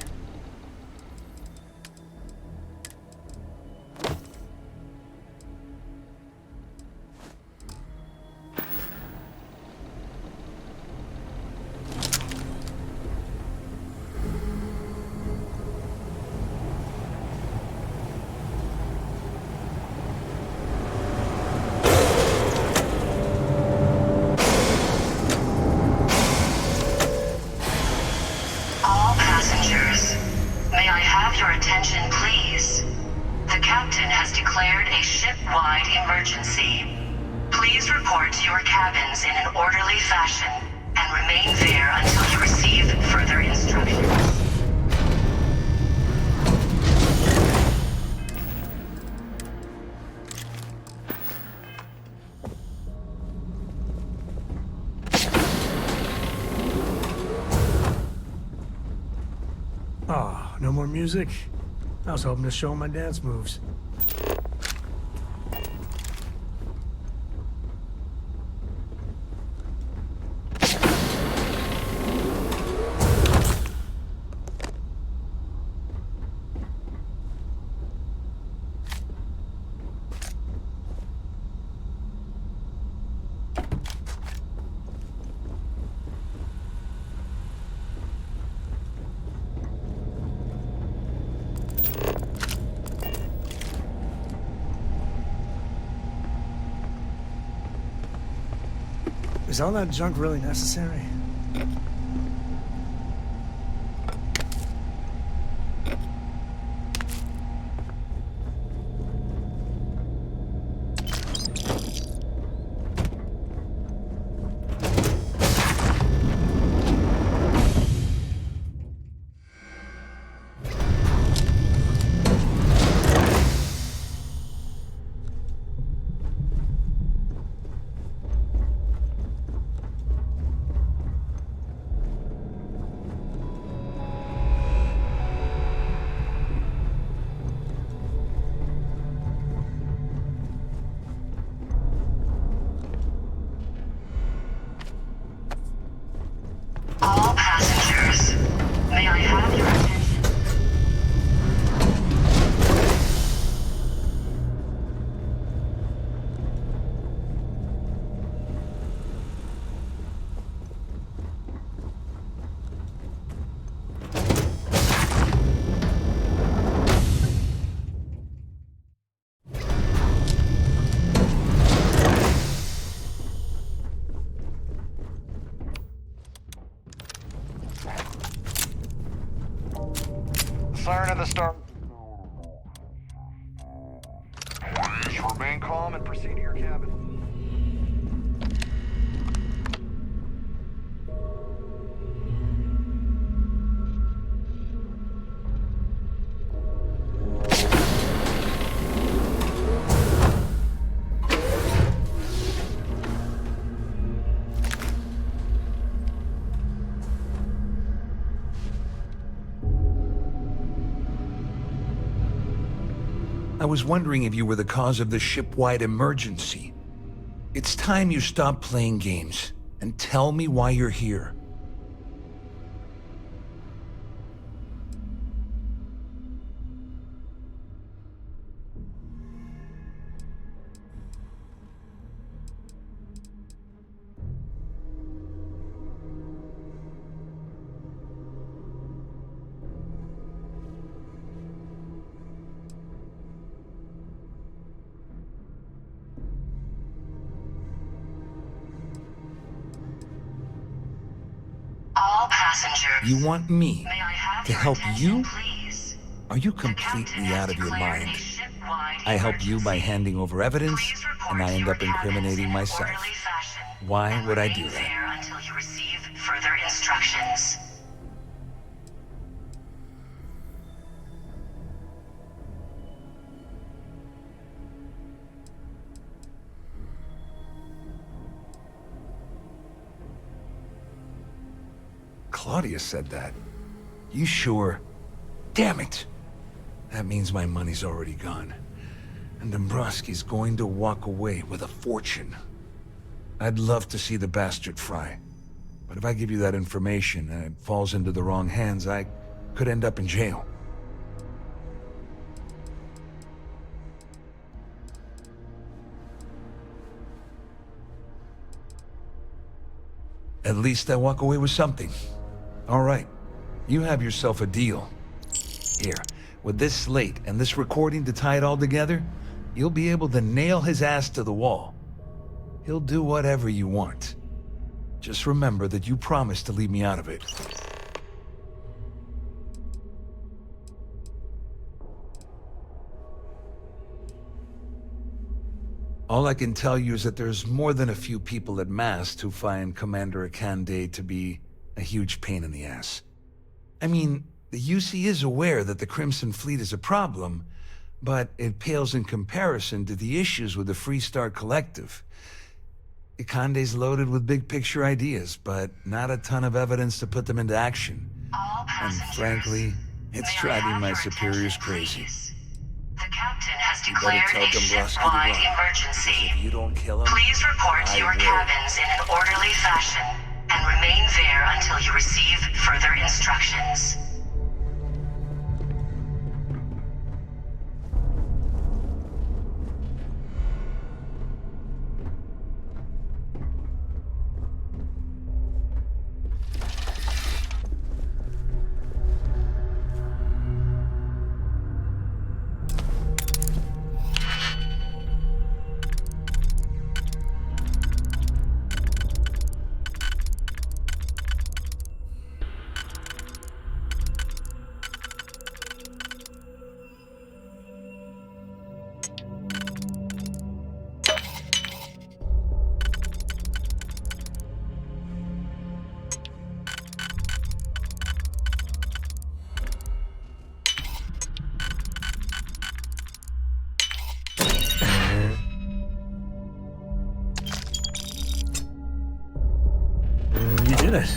Oh, no more music? I was hoping to show my dance moves. Is all that junk really necessary? All passengers, may I have your attention? Siren of the Star. Please remain calm and proceed to your cabin. I was wondering if you were the cause of the ship-wide emergency. It's time you stop playing games and tell me why you're here. All passengers. You want me May I have to your help attention, you? please? Are you The completely captain has out of your declared a mind? ship-wide I help you by emergency. handing over evidence, Please report and I to end your up cabins incriminating in an myself. orderly fashion Why and would I remain do that? there until you receive further instructions. Claudia said that. You sure? Damn it! That means my money's already gone. And Dombrowski's going to walk away with a fortune. I'd love to see the bastard fry. But if I give you that information and it falls into the wrong hands, I could end up in jail. At least I walk away with something. All right, you have yourself a deal. Here, with this slate and this recording to tie it all together, you'll be able to nail his ass to the wall. He'll do whatever you want. Just remember that you promised to leave me out of it. All I can tell you is that there's more than a few people at Mast who find Commander Akande to be a huge pain in the ass. I mean, the UC is aware that the Crimson Fleet is a problem, but it pales in comparison to the issues with the Freestar Collective. Akande's loaded with big-picture ideas, but not a ton of evidence to put them into action. And frankly, it's driving my superiors crazy. The captain has You better declared tell a Dombrowski to ship-wide run, emergency. because if you don't kill him, Please report to I your will. cabins in an orderly fashion and remain there until you receive further instructions. You did it.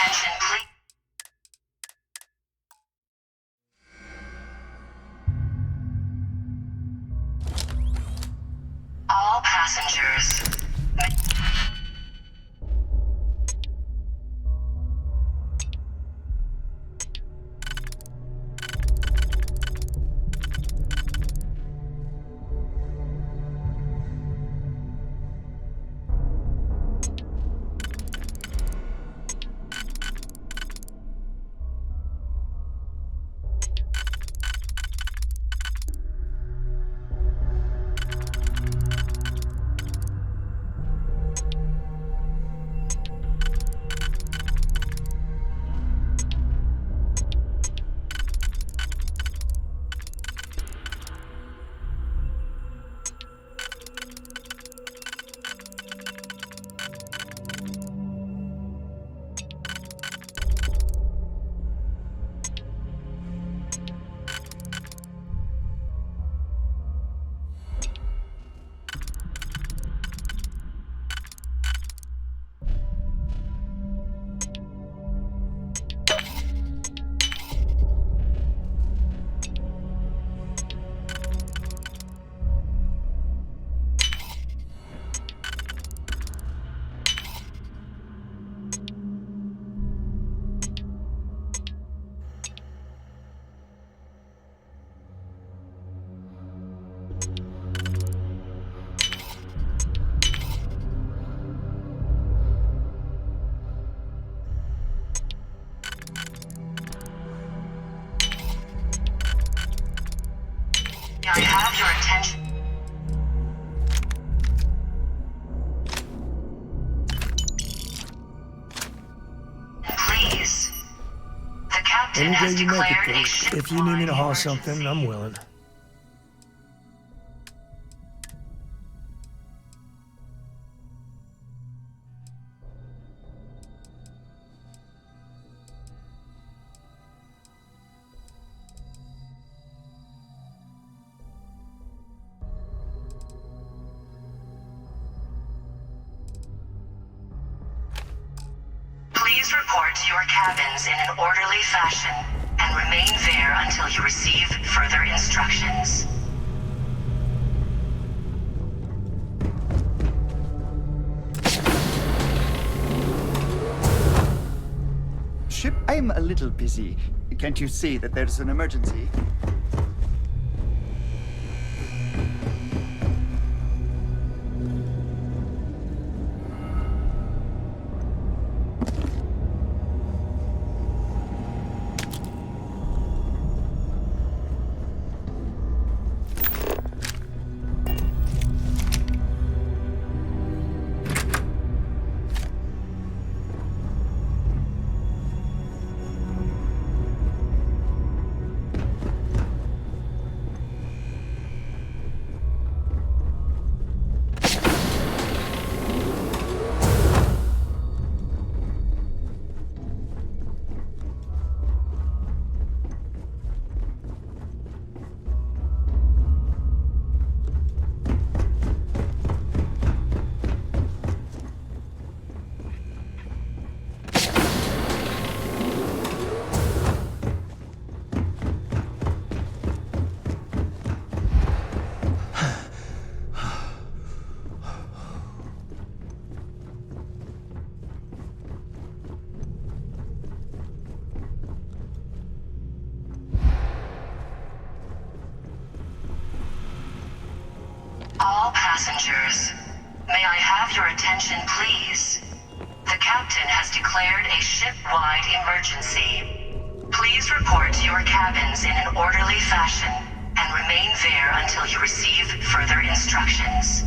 attention, please. All passengers. I have your attention. Please. The captain Any has day you make declared it, a Dave. ship If you need me to haul something, I'm willing. Please report to your cabins in an orderly fashion and remain there until you receive further instructions. Ship, I'm a little busy. Can't you see that there's an emergency? All passengers, may I have your attention, please? The captain has declared a ship-wide emergency. Please report to your cabins in an orderly fashion and remain there until you receive further instructions.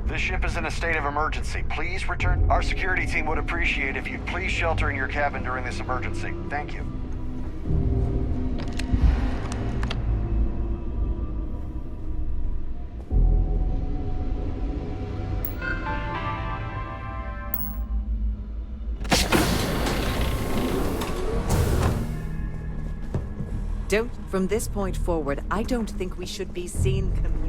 This ship is in a state of emergency. Please return. Our security team would appreciate if you'd please shelter in your cabin during this emergency. Thank you. From this point forward, I don't think we should be seen communicating.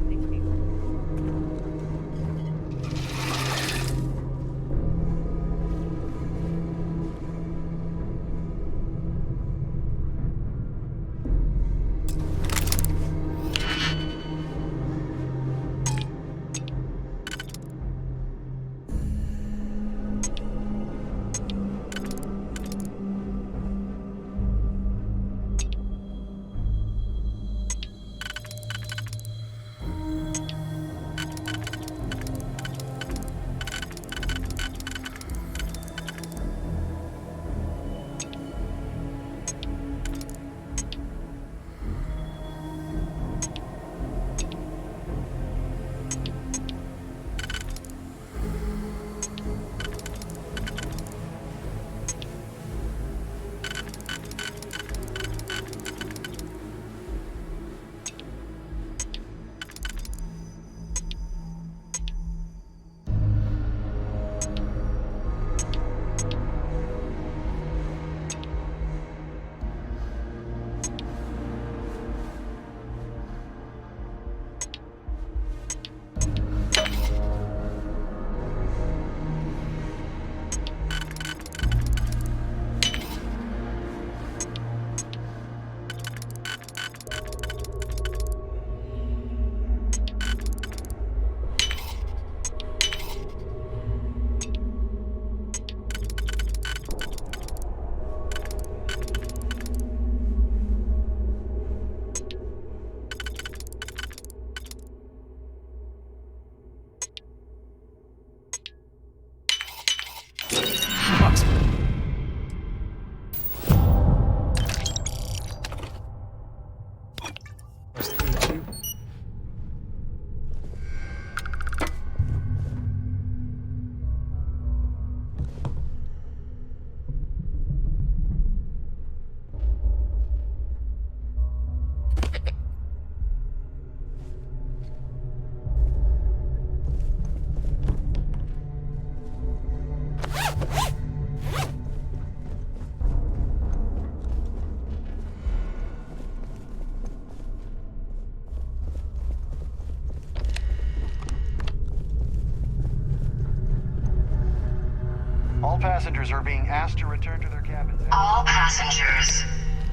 All passengers are being asked to return to their cabins. All passengers,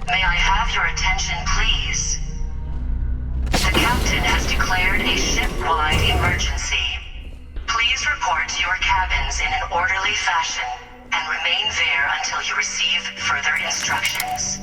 may I have your attention, please? The captain has declared a ship-wide emergency. Please report to your cabins in an orderly fashion and remain there until you receive further instructions.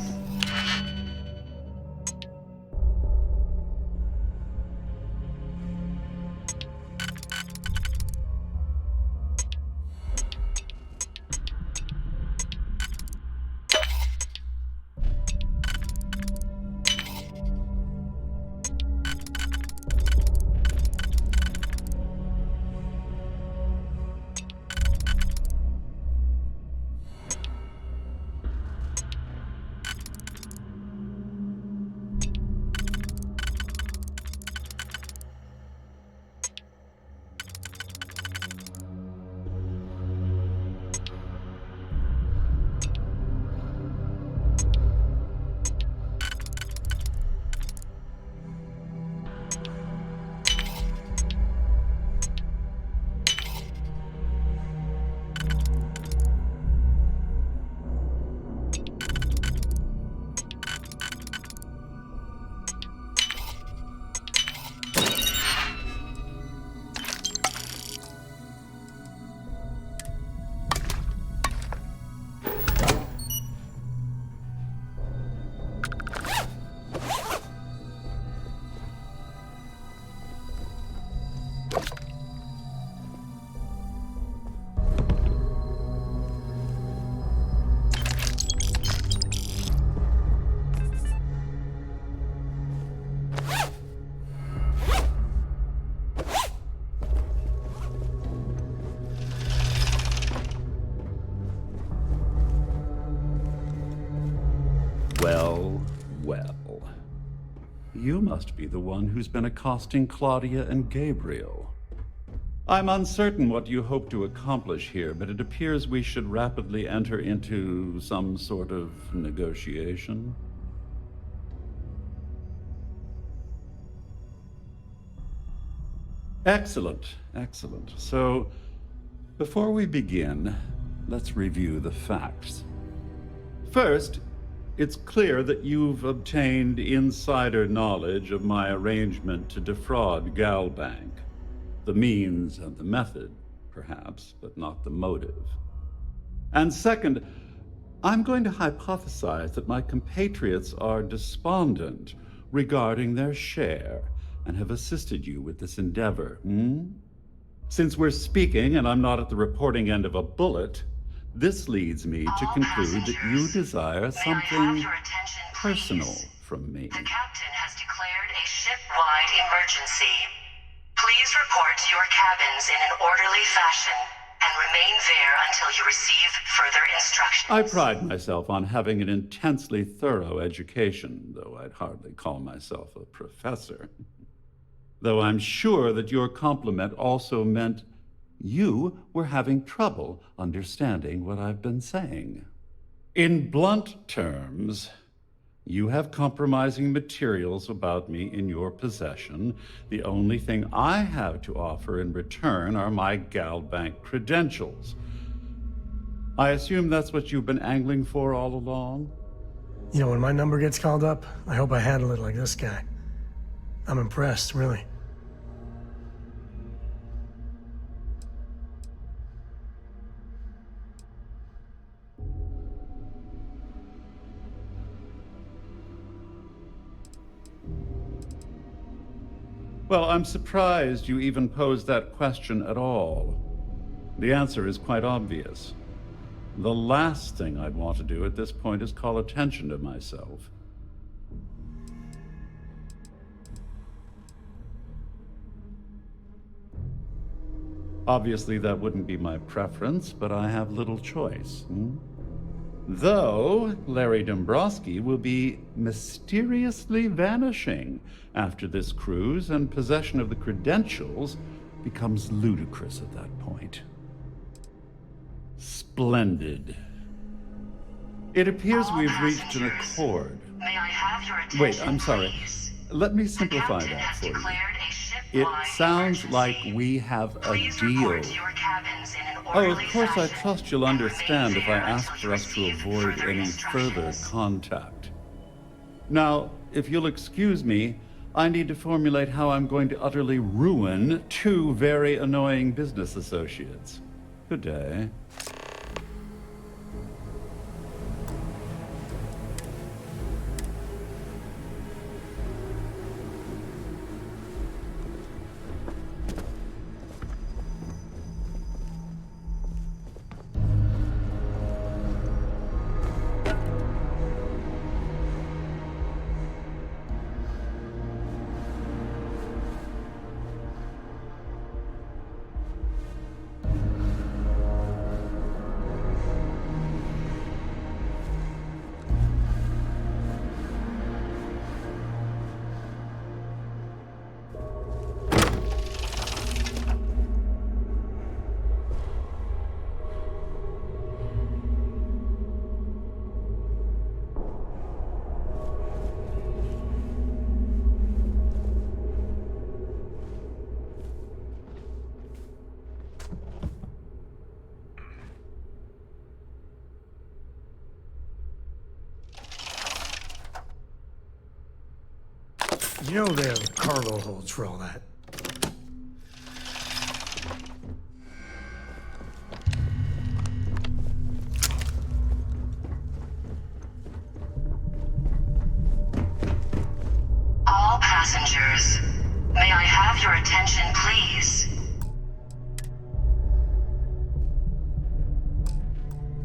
Well, well. You must be the one who's been accosting Claudia and Gabriel. I'm uncertain what you hope to accomplish here, but it appears we should rapidly enter into some sort of negotiation. Excellent, excellent. So, before we begin, let's review the facts. First, it's clear that you've obtained insider knowledge of my arrangement to defraud Galbank. The means and the method, perhaps, but not the motive. And second, I'm going to hypothesize that my compatriots are despondent regarding their share and have assisted you with this endeavor. Since we're speaking and I'm not at the reporting end of a bullet, this leads me to conclude that you desire something personal from me. The captain has declared a ship-wide emergency. Please report to your cabins in an orderly fashion and remain there until you receive further instructions. I pride myself on having an intensely thorough education, though I'd hardly call myself a professor. Though I'm sure that your compliment also meant you were having trouble understanding what I've been saying. In blunt terms, you have compromising materials about me in your possession. The only thing I have to offer in return are my Galbank credentials. I assume that's what you've been angling for all along? You know, when my number gets called up, I hope I handle it like this guy. I'm impressed, really. Well, I'm surprised you even posed that question at all. The answer is quite obvious. The last thing I'd want to do at this point is call attention to myself. Obviously, that wouldn't be my preference, but I have little choice. Though Larry Dombrowski will be mysteriously vanishing after this cruise, and possession of the credentials becomes ludicrous at that point. Splendid. It appears we've reached an accord. May I have your attention, Wait, I'm sorry. please? Let me simplify that for you. It sounds like we have a deal. Oh, of course, I trust you'll understand if I ask for us to avoid any further contact. Now, if you'll excuse me, I need to formulate how I'm going to utterly ruin two very annoying business associates. Good day. You know they have cargo holds for all that. All passengers, may I have your attention, please?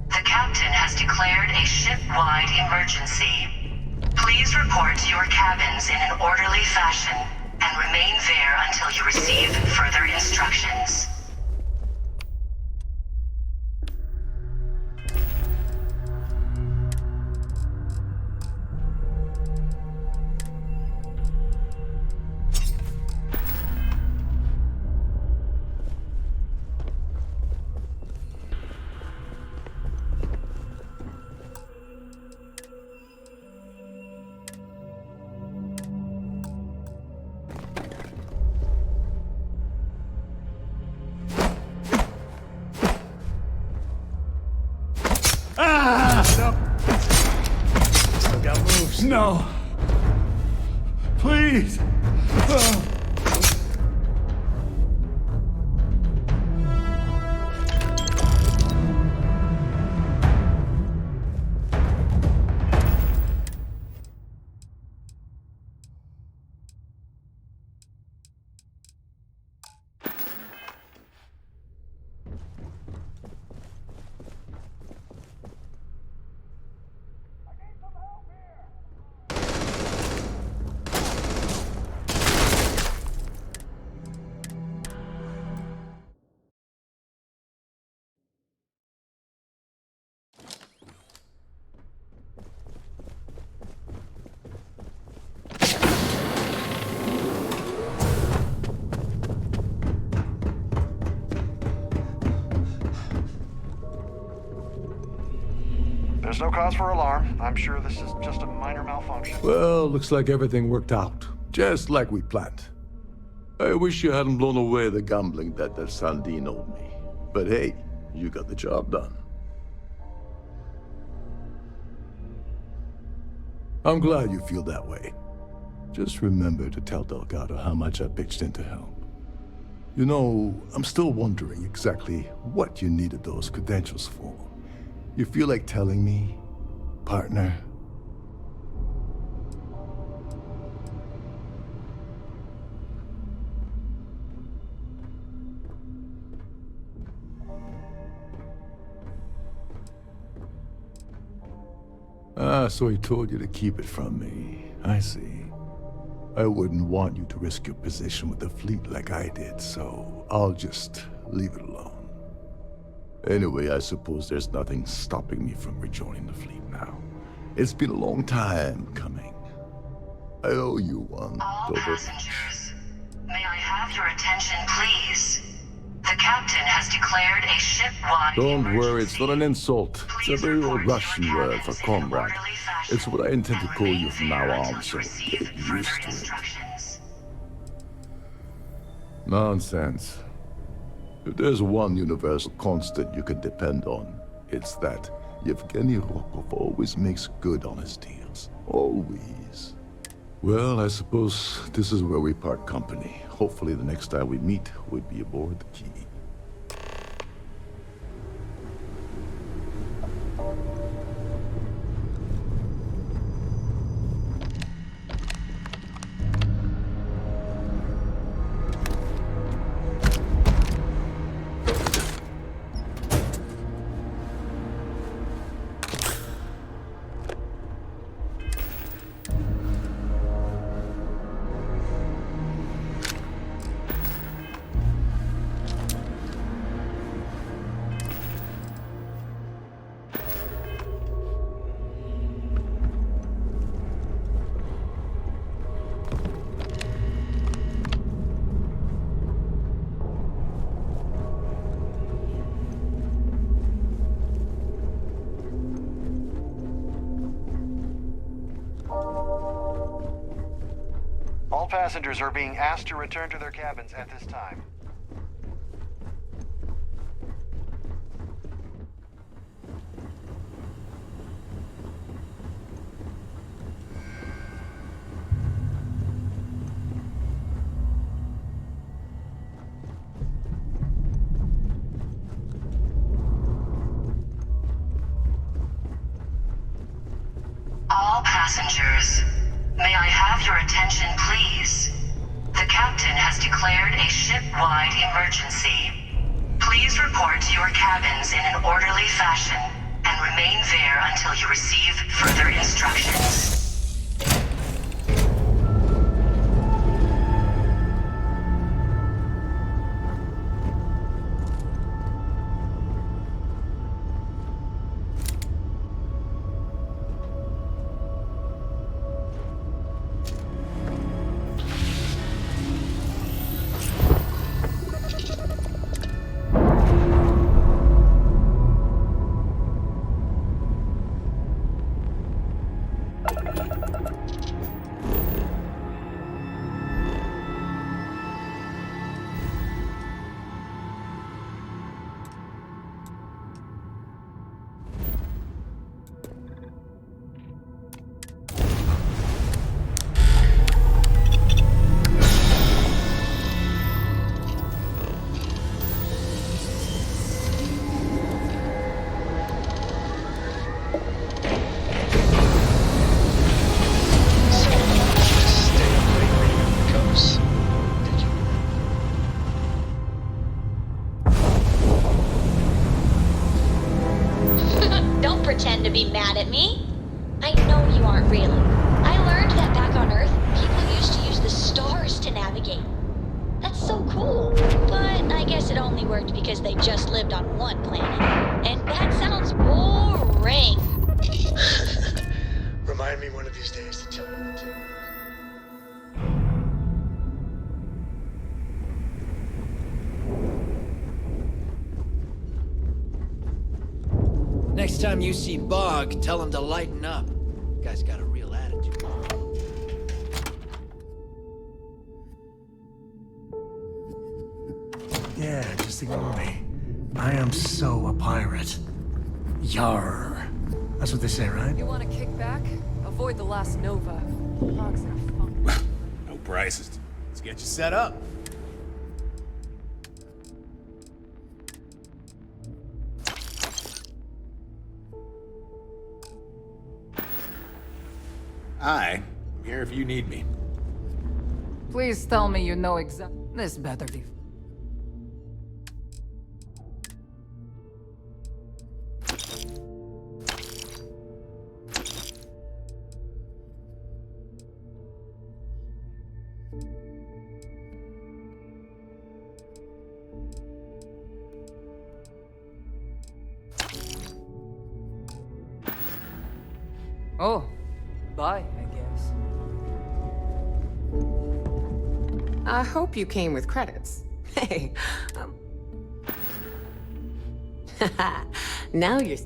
The captain has declared a ship-wide emergency. Please report to your cabins in an orderly fashion and remain there until you receive further instructions. Still got moves. No. Please. There's no cause for alarm. I'm sure this is just a minor malfunction. Well, looks like everything worked out. Just like we planned. I wish you hadn't blown away the gambling debt that Sandine owed me. But hey, you got the job done. I'm glad you feel that way. Just remember to tell Delgado how much I pitched in to help. You know, I'm still wondering exactly what you needed those credentials for. You feel like telling me, partner? Ah, so he told you to keep it from me. I see. I wouldn't want you to risk your position with the fleet like I did, so I'll just leave it alone. Anyway, I suppose there's nothing stopping me from rejoining the fleet now. It's been a long time coming. I owe you one. All passengers, may I have your attention, please? The captain has declared a ship-wide Don't worry, it's not an insult. It's a very old Russian word for comrade. It's what I intend to call you from now on, so get used to it. Nonsense. If there's one universal constant you can depend on, it's that Yevgeny Rokov always makes good on his deals. Always. Well, I suppose this is where we part company. Hopefully the next time we meet, we'll be aboard the Key. All passengers are being asked to return to their cabins at this time. All passengers, may I have your attention, please? The captain has declared a ship-wide emergency. Please report to your cabins in an orderly fashion and remain there until you receive further instructions. Don't pretend to be mad at me. I know you aren't really. I learned that back on Earth, people used to use the stars to navigate. That's so cool. But I guess it only worked because they just lived on one planet. And that sounds boring. Remind me one of these days to tell you. Next time you see Bog, tell him to lighten up. Guy's got a real attitude. Yeah, just ignore me. I am so a pirate. Yar. That's what they say, right? You want to kick back? Avoid the last Nova. Hogs are fun. No prices. Let's get you set up. Hi. I'm here if you need me. Please tell me you know exactly. This better be. Oh, bye, I guess. I hope you came with credits. Hey, now you're...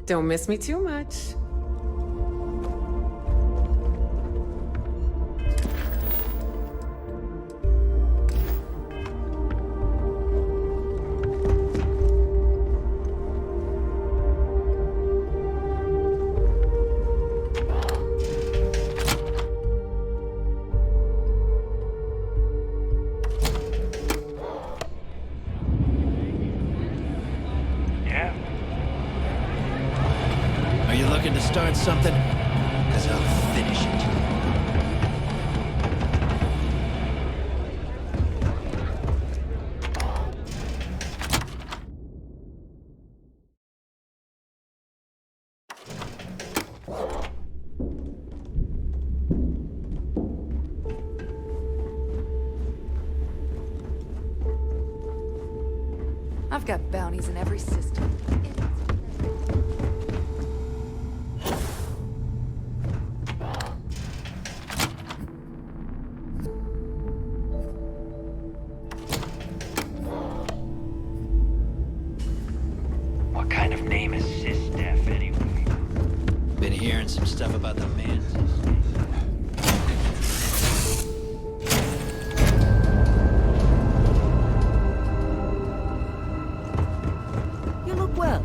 Don't miss me too much. Are you looking to start something? Because I'll finish it. I've got bounties in every system. What kind of name is Sysdef, anyway? Been hearing some stuff about the Mantis. You look well.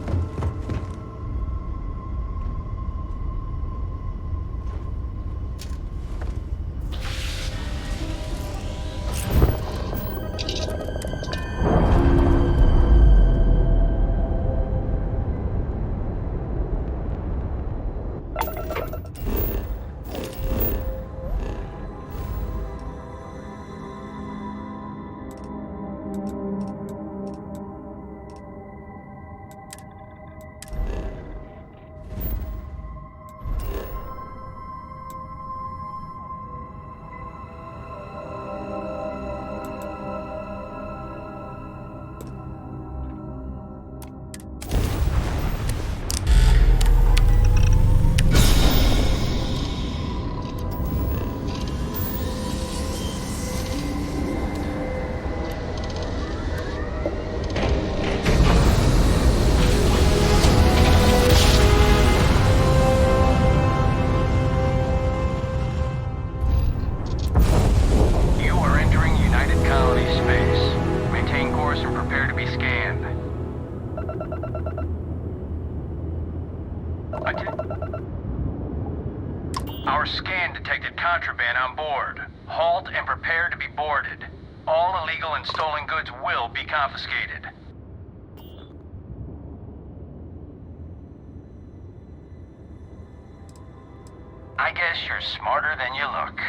Our scan detected contraband on board. Halt and prepare to be boarded. All illegal and stolen goods will be confiscated. I guess you're smarter than you look.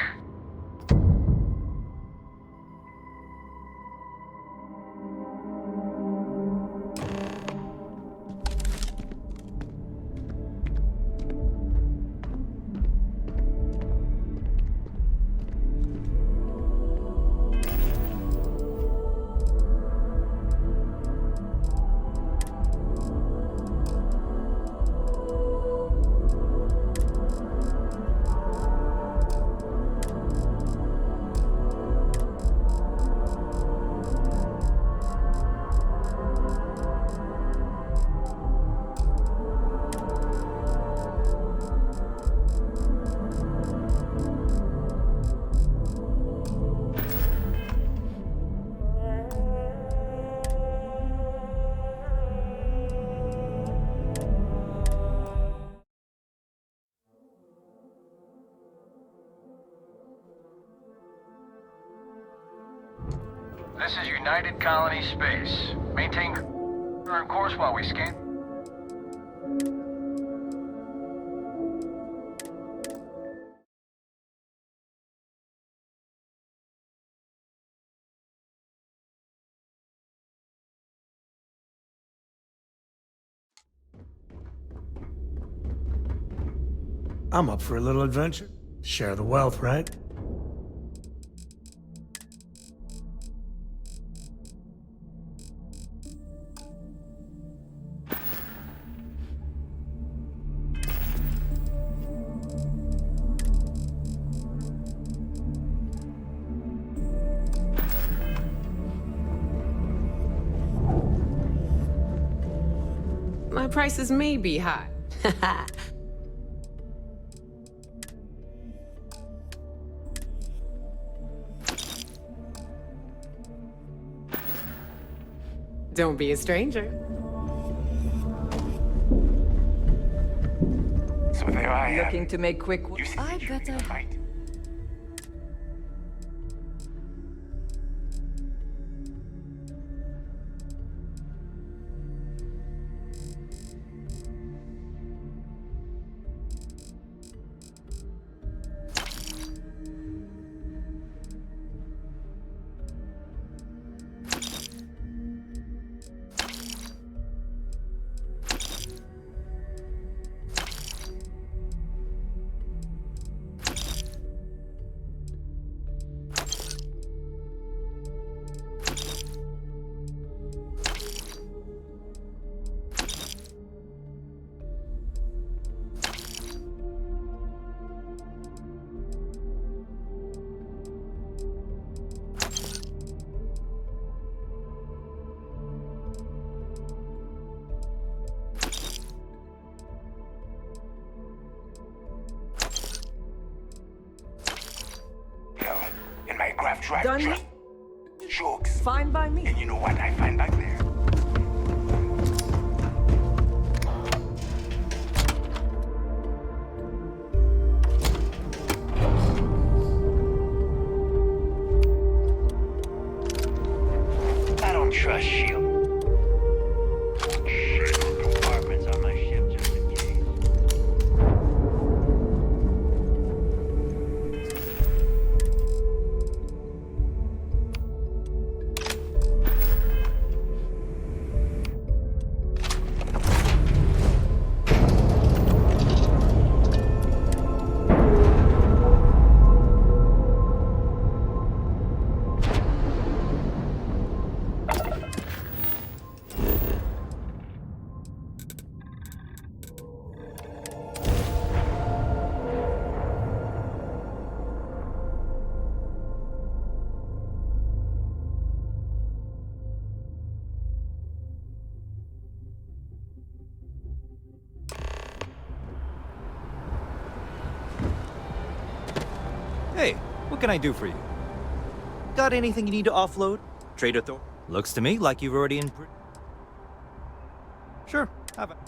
This is United Colony Space. Maintain current course while we scan. I'm up for a little adventure. Share the wealth, right? My prices may be high, Don't be a stranger. So there I am. Looking to make quick work? I bet I... Right. In my graph drive. Done? Jokes. Fine by me. And you know what I find back there? I don't trust Shield. Compartments on my ship just in case. Hey, what can I do for you? Got anything you need to offload? Trade authority? Looks to me like you've already in. Sure, have it.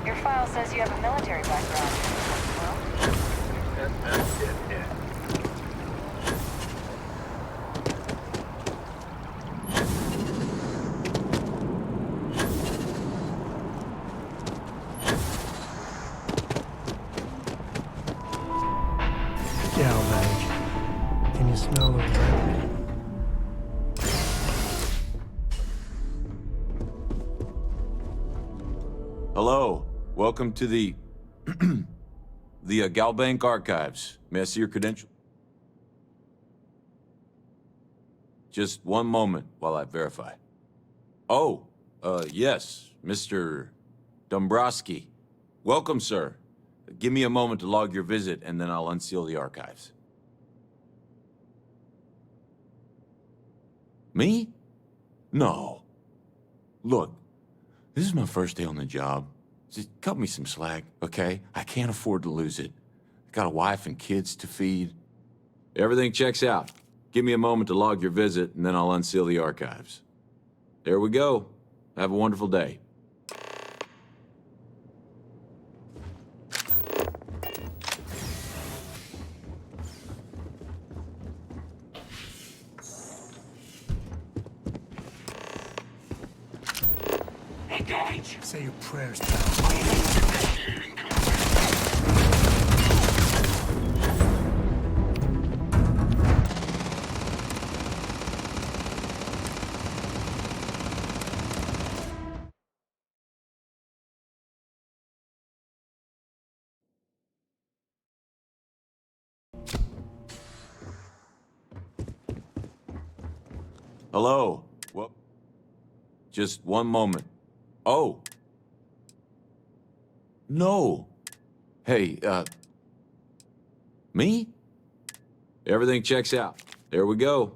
Your file says you have a military background. Galbank. Can you smell the red? Hello. Welcome to the Galbank Archives. May I see your credential? Just one moment while I verify. Oh, yes, Mr. Dombrowski. Welcome, sir. Give me a moment to log your visit, and then I'll unseal the archives. Me? No. Look, this is my first day on the job. Just cut me some slack, okay? I can't afford to lose it. I got a wife and kids to feed. Everything checks out. Give me a moment to log your visit, and then I'll unseal the archives. There we go. Have a wonderful day. Say your prayers, pal. Hello. Well, just one moment. Oh. No. Hey, me? Everything checks out. There we go.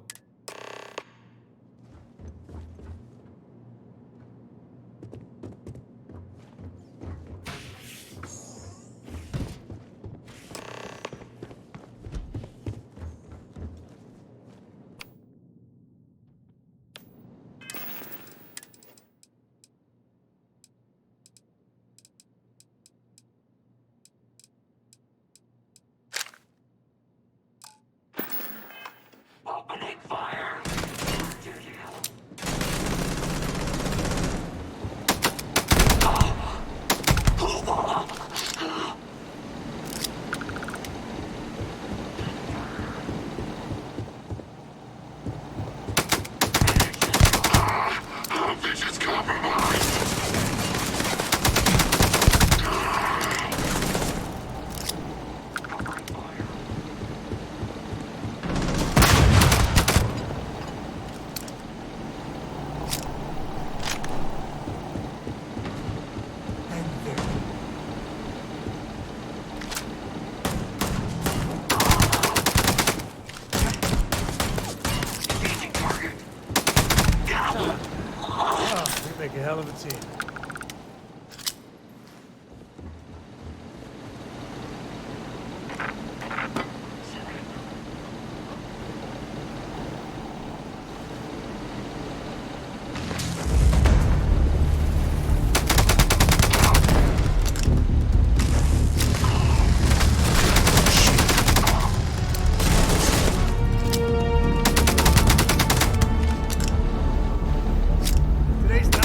Make a hell of a team. Today's not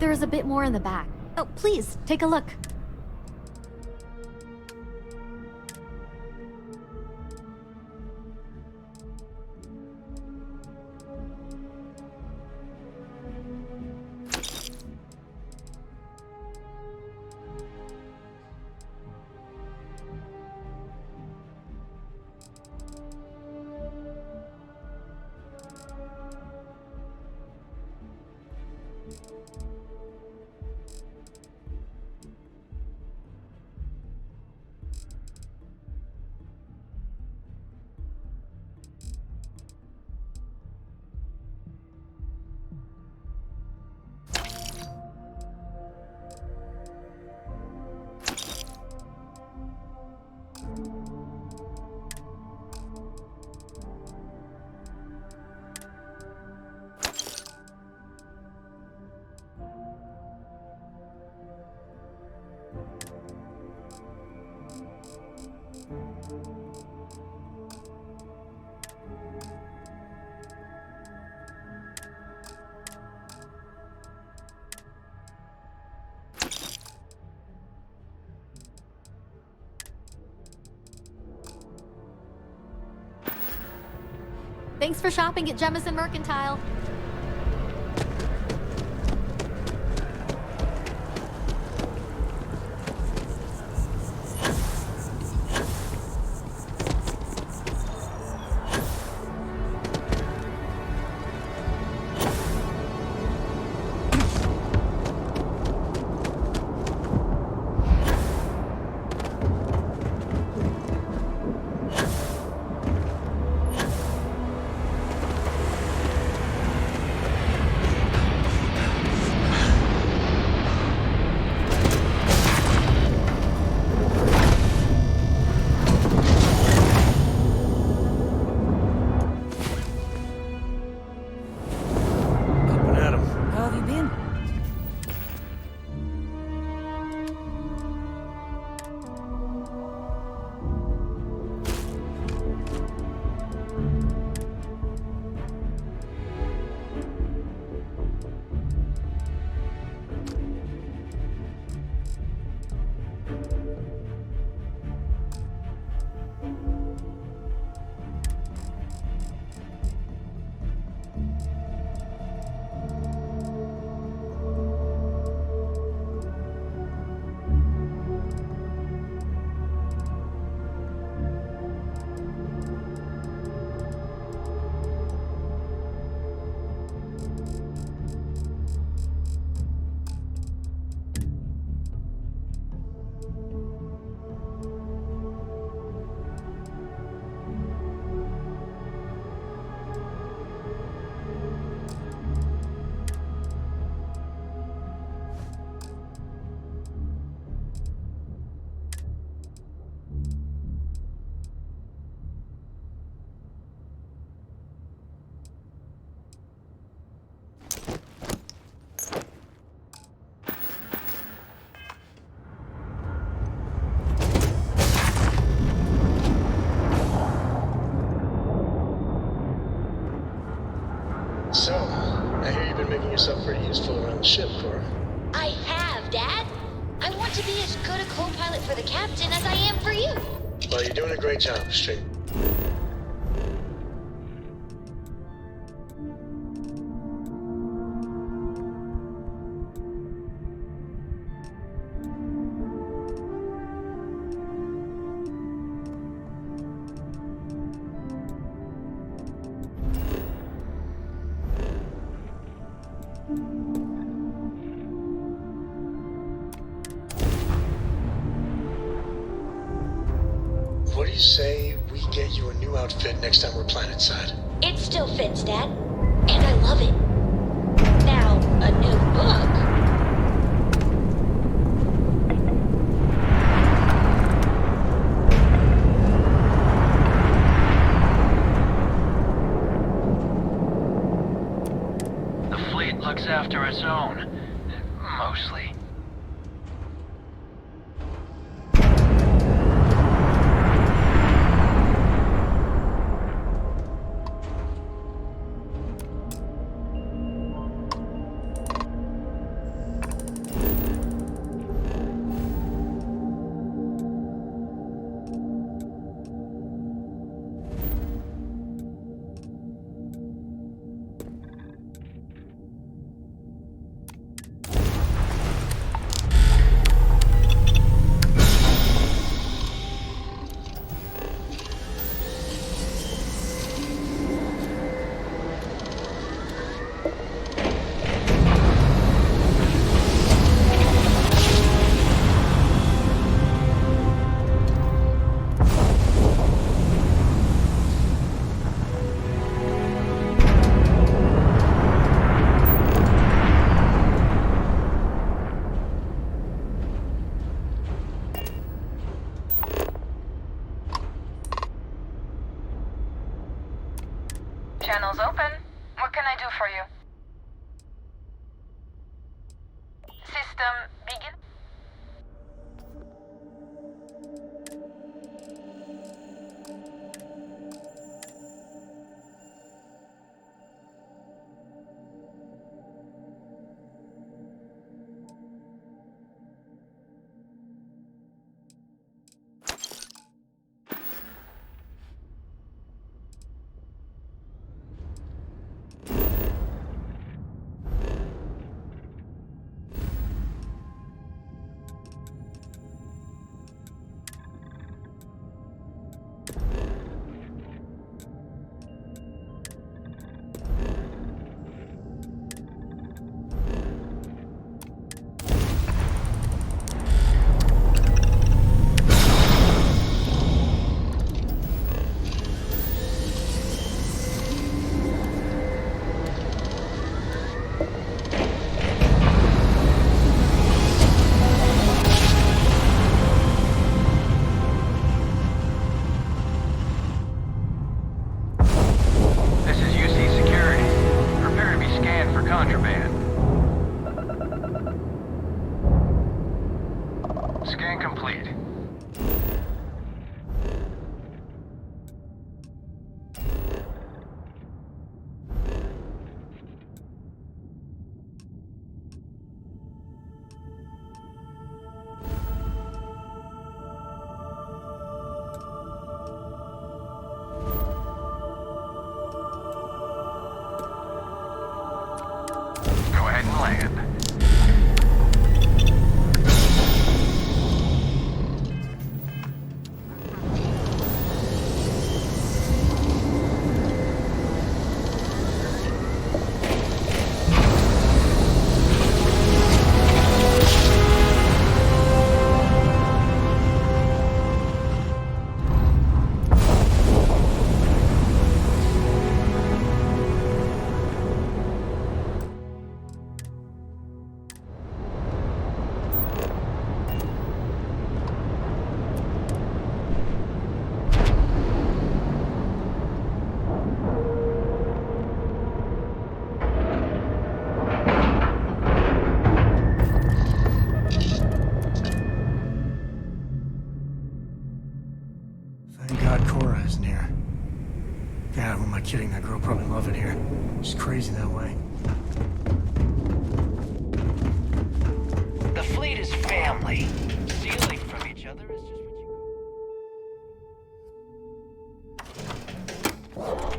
there is a bit more in the back. Oh, please, take a look. Thanks for shopping at Jemison Mercantile. So, I hear you've been making yourself pretty useful around the ship, Cora. I have, Dad. I want to be as good a co-pilot for the captain as I am for you. Well, you're doing a great job, straight. What do you say we get you a new outfit next time we're planetside? It still fits, Dad. And I love it. Now, a new book. The fleet looks after its own. Mostly. contraband. Scan complete. Go ahead and land. Thank God Cora isn't here. God, who am I kidding? That girl probably love it here. She's crazy that way. The fleet is family. Stealing from each other is just what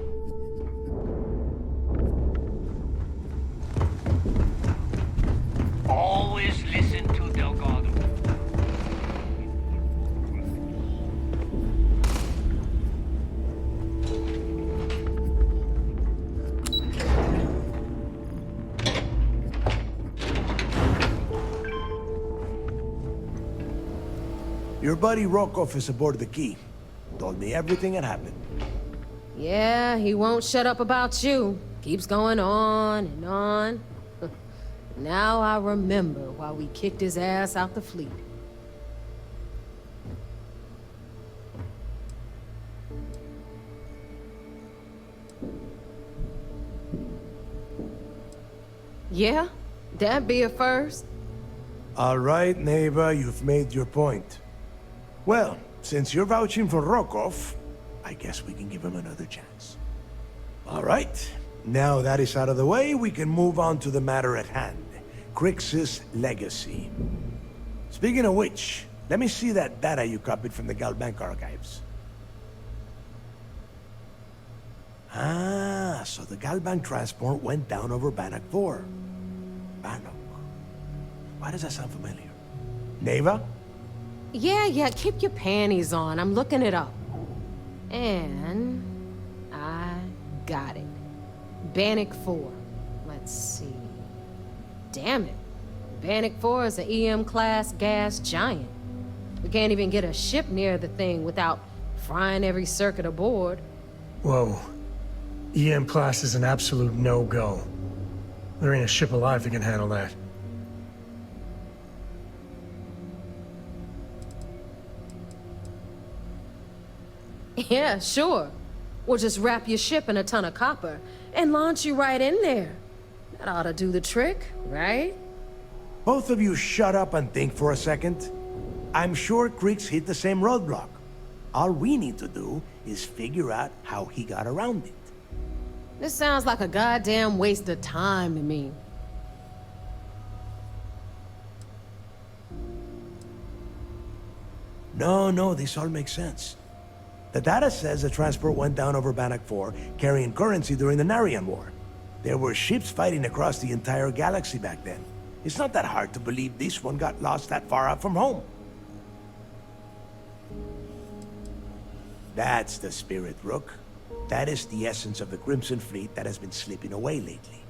you always listen to Delgado. Your buddy Rokov is aboard the Key. Told me everything that happened. Yeah, he won't shut up about you. Keeps going on and on. Now I remember why we kicked his ass out the fleet. Yeah, that'd be a first. All right, Neva, you've made your point. Well, since you're vouching for Rokov, I guess we can give him another chance. All right, now that is out of the way, we can move on to the matter at hand. Crix's legacy. Speaking of which, let me see that data you copied from the Galbank archives. Ah, so the Galbank transport went down over Bannock 4. Bannock. Why does that sound familiar? Neva? Yeah, keep your panties on. I'm looking it up. And I got it. Bannock 4. Let's see. Damn it. Bannock 4 is an EM-class gas giant. We can't even get a ship near the thing without frying every circuit aboard. Whoa. EM class is an absolute no-go. There ain't a ship alive that can handle that. Yeah, sure. We'll just wrap your ship in a ton of copper and launch you right in there. That ought to do the trick, right? Both of you shut up and think for a second. I'm sure Crix hit the same roadblock. All we need to do is figure out how he got around it. This sounds like a goddamn waste of time to me. No, this all makes sense. The data says the transport went down over Bannock 4, carrying currency during the Narian War. There were ships fighting across the entire galaxy back then. It's not that hard to believe this one got lost that far out from home. That's the spirit, Rook. That is the essence of the Crimson Fleet that has been slipping away lately.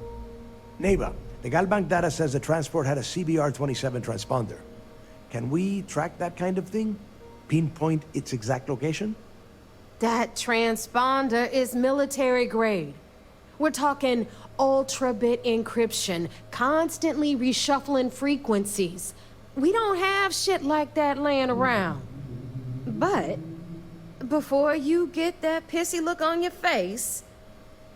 Neva, the Galbank data says the transport had a CBR-27 transponder. Can we track that kind of thing? Pinpoint its exact location? That transponder is military grade. We're talking ultra-bit encryption, constantly reshuffling frequencies. We don't have shit like that laying around. But before you get that pissy look on your face,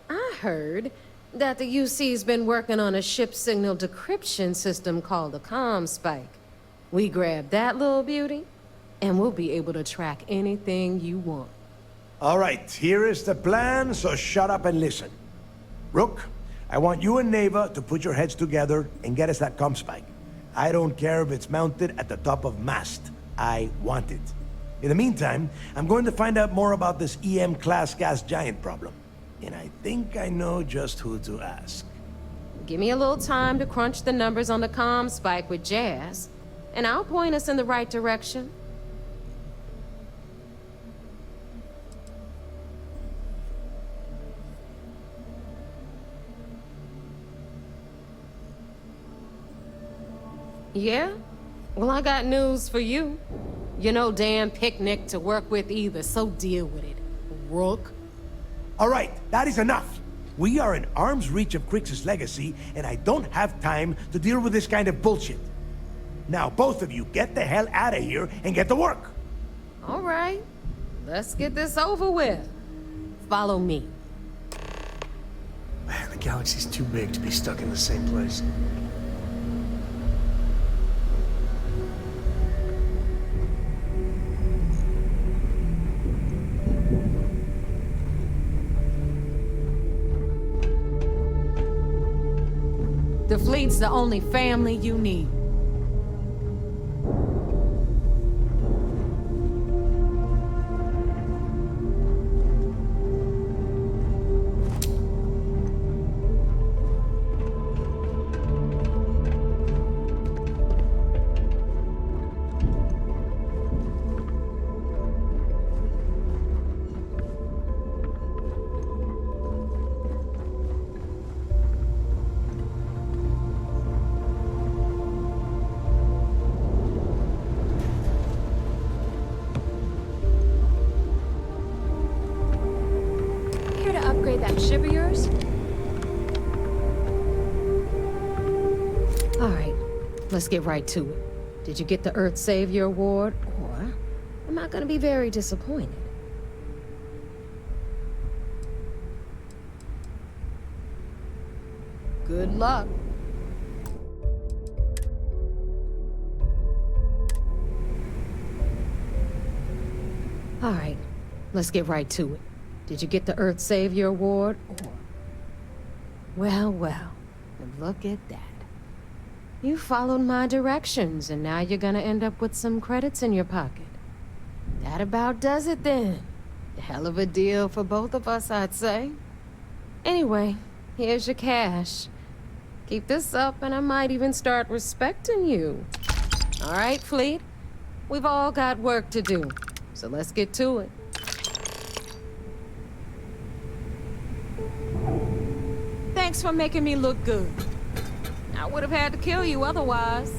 I heard that the UC's been working on a ship signal decryption system called the ComSpike. We grab that little beauty, and we'll be able to track anything you want. All right, here is the plan, so shut up and listen. Rook, I want you and Neva to put your heads together and get us that ComSpike. I don't care if it's mounted at the top of mast. I want it. In the meantime, I'm going to find out more about this EM-class gas giant problem. And I think I know just who to ask. Give me a little time to crunch the numbers on the ComSpike with Jazz, and I'll point us in the right direction. Yeah? Well, I got news for you. You're no damn picnic to work with either, so deal with it, Rook. All right, that is enough. We are in arm's reach of Crix's legacy, and I don't have time to deal with this kind of bullshit. Now, both of you, get the hell out of here and get to work. All right, let's get this over with. Follow me. Man, the galaxy's too big to be stuck in the same place. The fleet's the only family you need. That ship of yours? All right, let's get right to it. Did you get the Earth Savior Award, or am I gonna be very disappointed? Good luck. All right, let's get right to it. Did you get the Earth Savior Award, or... Well, look at that. You followed my directions, and now you're gonna end up with some credits in your pocket. That about does it then. Hell of a deal for both of us, I'd say. Anyway, here's your cash. Keep this up, and I might even start respecting you. All right, Fleet? We've all got work to do, so let's get to it. Thanks for making me look good. I would have had to kill you otherwise.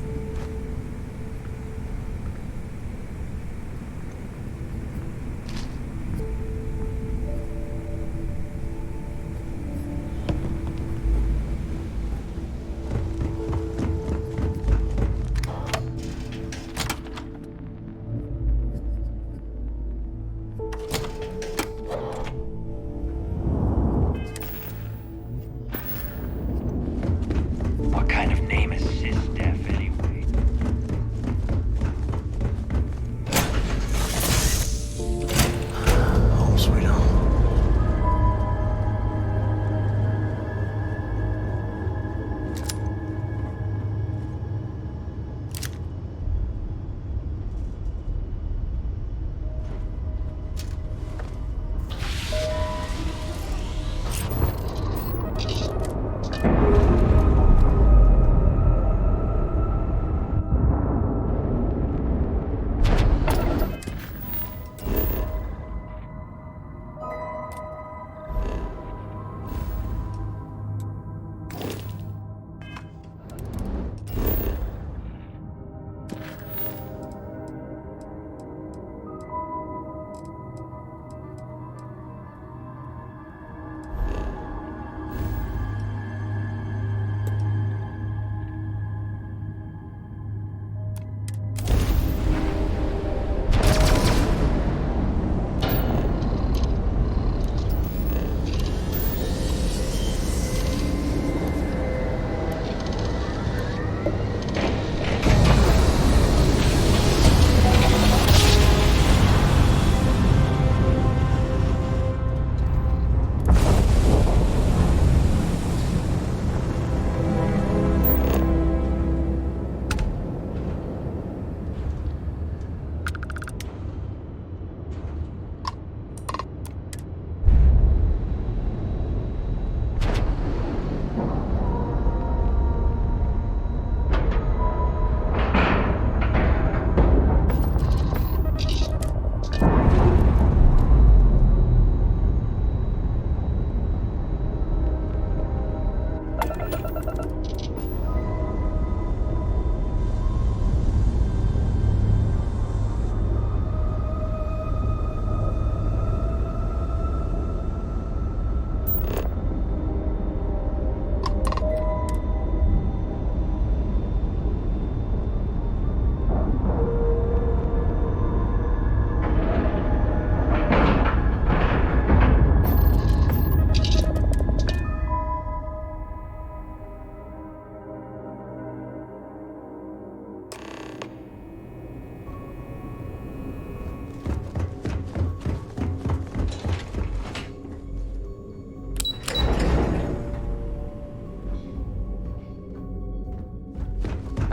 What kind of name is SysDef anyway? Home sweet home.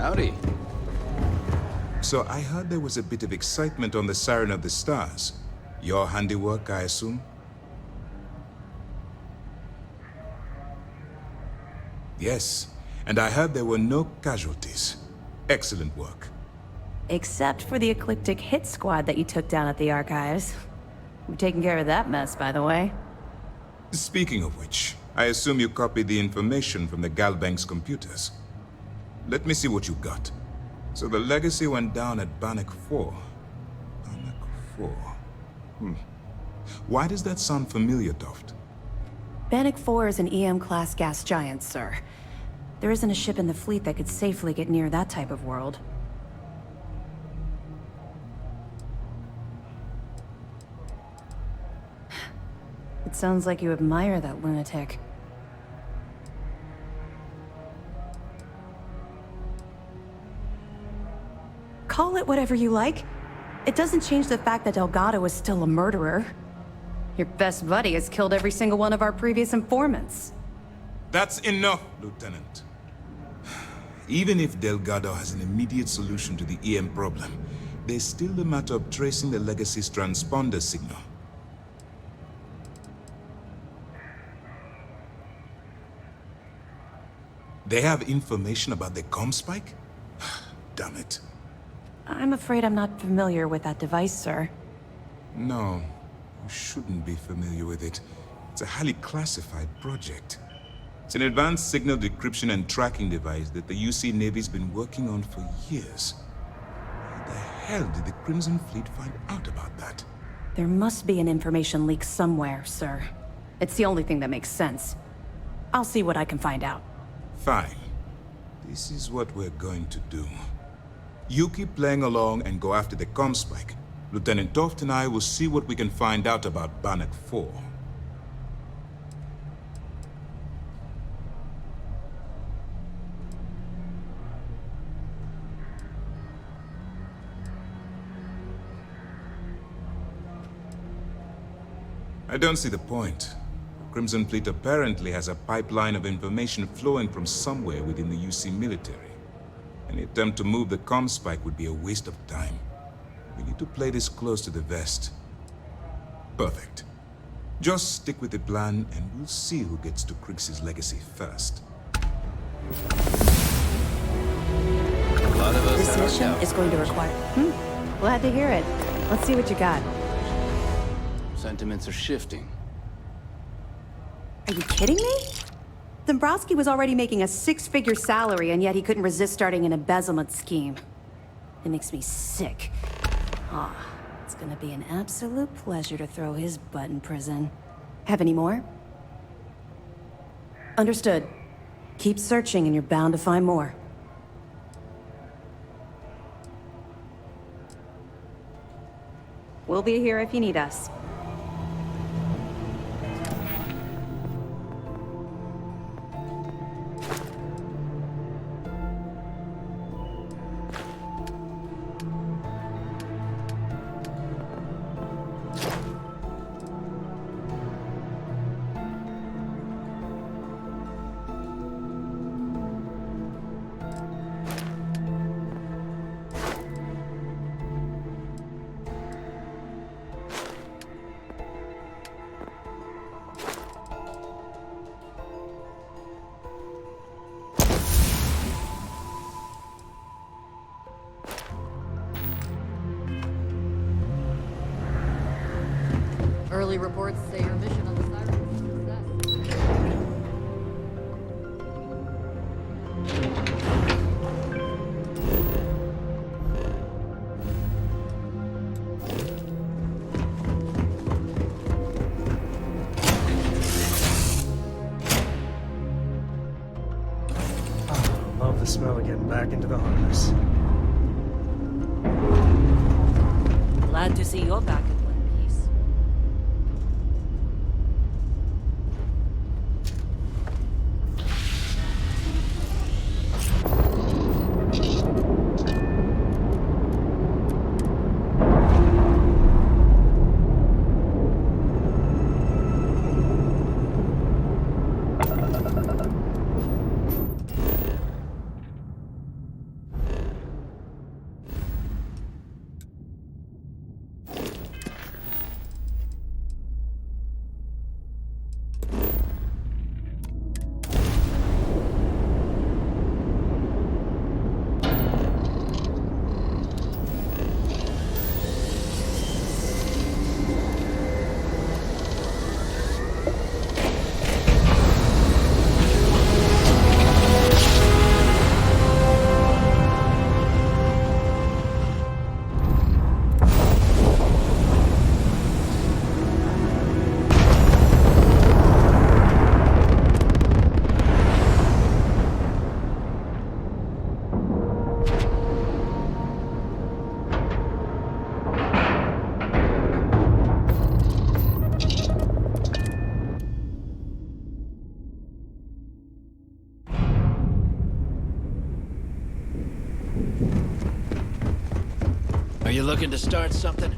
Howdy. So I heard there was a bit of excitement on the Siren of the Stars. Your handiwork, I assume? Yes, and I heard there were no casualties. Excellent work. Except for the eclectic hit squad that you took down at the archives. We've taken care of that mess, by the way. Speaking of which, I assume you copied the information from the Galbank's computers. Let me see what you got. So the legacy went down at Bannock 4. Bannock 4. Why does that sound familiar, Toft? Bannock 4 is an EM-class gas giant, sir. There isn't a ship in the fleet that could safely get near that type of world. It sounds like you admire that lunatic. Call it whatever you like. It doesn't change the fact that Delgado is still a murderer. Your best buddy has killed every single one of our previous informants. That's enough, Lieutenant. Even if Delgado has an immediate solution to the EM problem, there's still the matter of tracing the Legacy's transponder signal. They have information about the comm spike? Damn it. I'm afraid I'm not familiar with that device, sir. No, you shouldn't be familiar with it. It's a highly classified project. It's an advanced signal decryption and tracking device that the UC Navy's been working on for years. How the hell did the Crimson Fleet find out about that? There must be an information leak somewhere, sir. It's the only thing that makes sense. I'll see what I can find out. Fine. This is what we're going to do. You keep playing along and go after the comm spike. Lieutenant Toft and I will see what we can find out about Bannock 4. I don't see the point. Crimson Fleet apparently has a pipeline of information flowing from somewhere within the UC military. Any attempt to move the comm spike would be a waste of time. We need to play this close to the vest. Perfect. Just stick with the plan and we'll see who gets to Krix's legacy first. This mission is going to require... Glad to hear it. Let's see what you got. Sentiments are shifting. Are you kidding me? Dombrowski was already making a 6-figure salary, and yet he couldn't resist starting an embezzlement scheme. It makes me sick. It's gonna be an absolute pleasure to throw his butt in prison. Have any more? Understood. Keep searching and you're bound to find more. We'll be here if you need us. Early reports say your mission on the Siren is a success. Love the smell of getting back into the harness. Glad to see you're back in one piece. Are you looking to start something?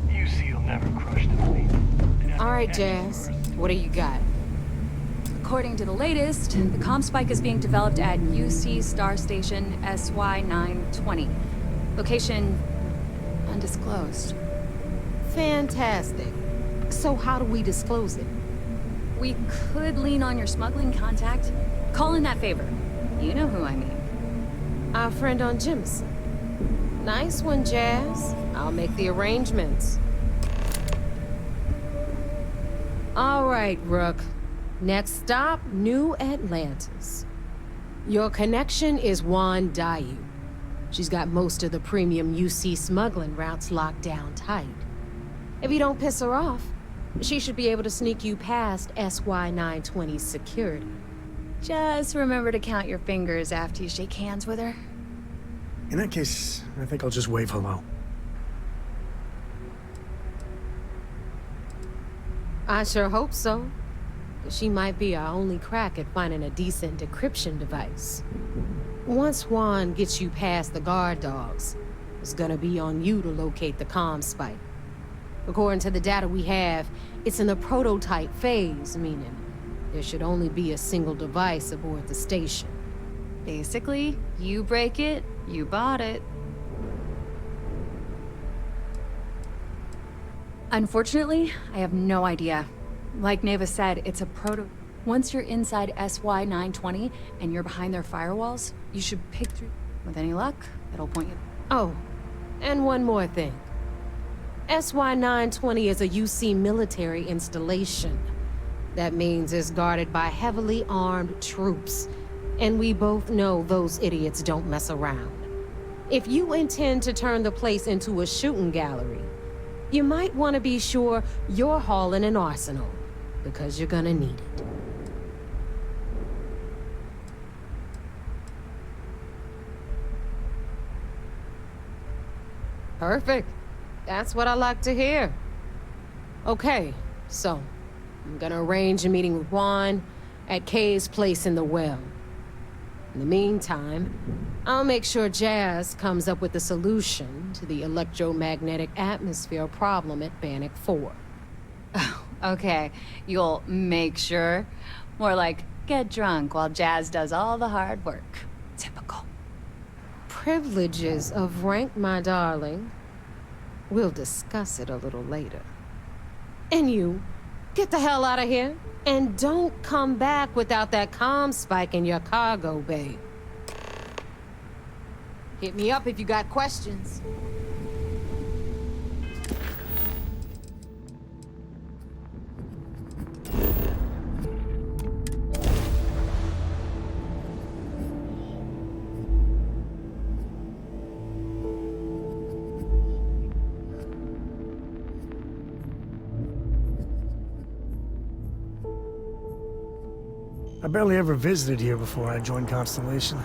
UC'll never crush the fleet. All right, Jazz. What do you got? According to the latest, the comm spike is being developed at UC Star Station SY-920. Location undisclosed. Fantastic. So how do we disclose it? We could lean on your smuggling contact. Call in that favor. You know who I mean. Our friend on Jimson. Nice one, Jazz. I'll make the arrangements. All right, Rook. Next stop, New Atlantis. Your connection is Juan Dayu. She's got most of the premium UC smuggling routes locked down tight. If you don't piss her off, she should be able to sneak you past SY-920's security. Just remember to count your fingers after you shake hands with her. In that case, I think I'll just wave hello. I sure hope so. She might be our only crack at finding a decent decryption device. Once Juan gets you past the guard dogs, it's gonna be on you to locate the comm spike. According to the data we have, it's in the prototype phase, meaning there should only be a single device aboard the station. Basically, you break it, you bought it. Unfortunately, I have no idea. Like Neva said, it's a proto... Once you're inside SY-920 and you're behind their firewalls, you should pick through... With any luck, it'll point you... Oh, and one more thing. SY-920 is a UC military installation. That means it's guarded by heavily armed troops. And we both know those idiots don't mess around. If you intend to turn the place into a shooting gallery, you might want to be sure you're hauling an arsenal, because you're gonna need it. Perfect. That's what I like to hear. Okay, so I'm gonna arrange a meeting with Juan at Kay's place in the well. In the meantime, I'll make sure Jazz comes up with a solution to the electromagnetic atmosphere problem at Bannock 4. Okay, you'll make sure. More like, get drunk while Jazz does all the hard work. Typical. Privileges of rank, my darling. We'll discuss it a little later. And you, get the hell out of here. And don't come back without that comm spike in your cargo bay. Hit me up if you got questions. I barely ever visited here before I joined Constellation.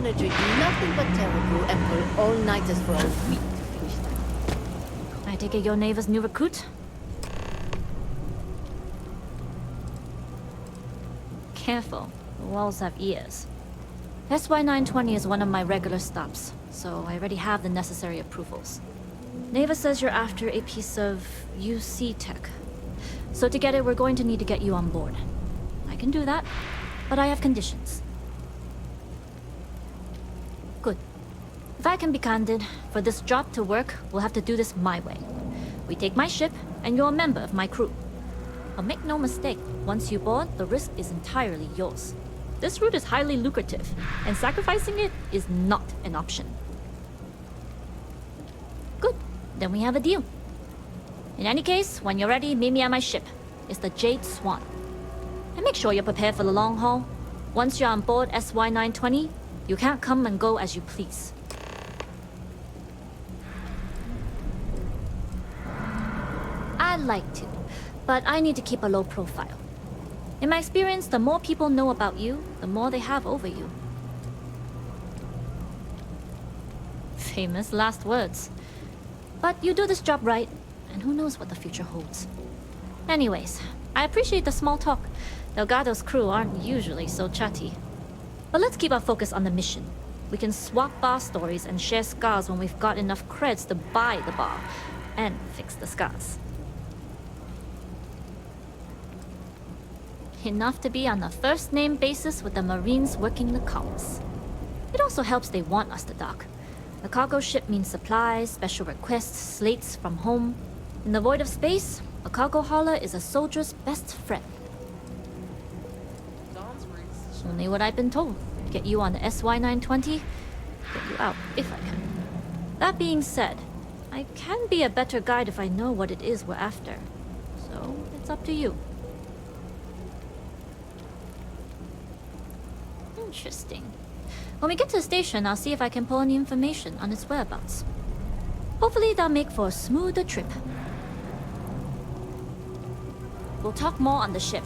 manager do nothing but terrible and pull all-nighters for a week to finish them. I take it your neighbor's new recruit? Careful, the walls have ears. SY920 is one of my regular stops, so I already have the necessary approvals. Neva says you're after a piece of UC tech. So to get it, we're going to need to get you on board. I can do that, but I have conditions. Good. If I can be candid, for this job to work, we'll have to do this my way. We take my ship, and you're a member of my crew. But make no mistake, once you board, the risk is entirely yours. This route is highly lucrative, and sacrificing it is not an option. Good. Then we have a deal. In any case, when you're ready, meet me at my ship. It's the Jade Swan. And make sure you're prepared for the long haul. Once you're on board SY920, you can't come and go as you please. I'd like to, but I need to keep a low profile. In my experience, the more people know about you, the more they have over you. Famous last words. But you do this job right, and who knows what the future holds. Anyways, I appreciate the small talk. Delgado's crew aren't usually so chatty. But let's keep our focus on the mission. We can swap bar stories and share scars when we've got enough creds to buy the bar and fix the scars. Enough to be on a first-name basis with the Marines working the comms. It also helps they want us to dock. A cargo ship means supplies, special requests, slates from home. In the void of space, a cargo hauler is a soldier's best friend. Only what I've been told. Get you on the SY920, get you out if I can. That being said, I can be a better guide if I know what it is we're after. So, it's up to you. Interesting. When we get to the station, I'll see if I can pull any information on its whereabouts. Hopefully that'll make for a smoother trip. We'll talk more on the ship.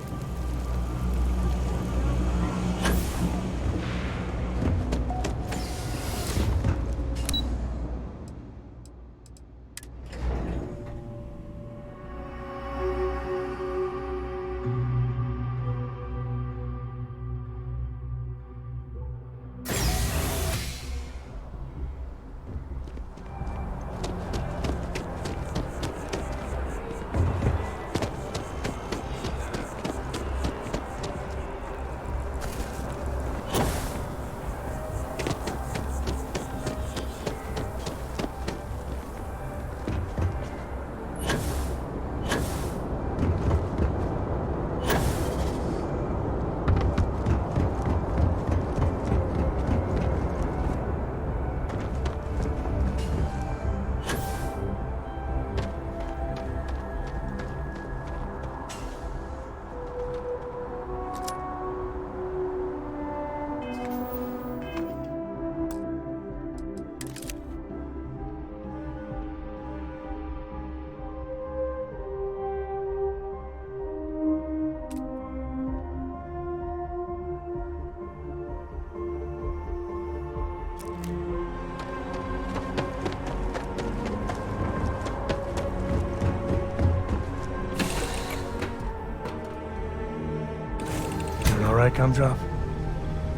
All right, Gumdrop?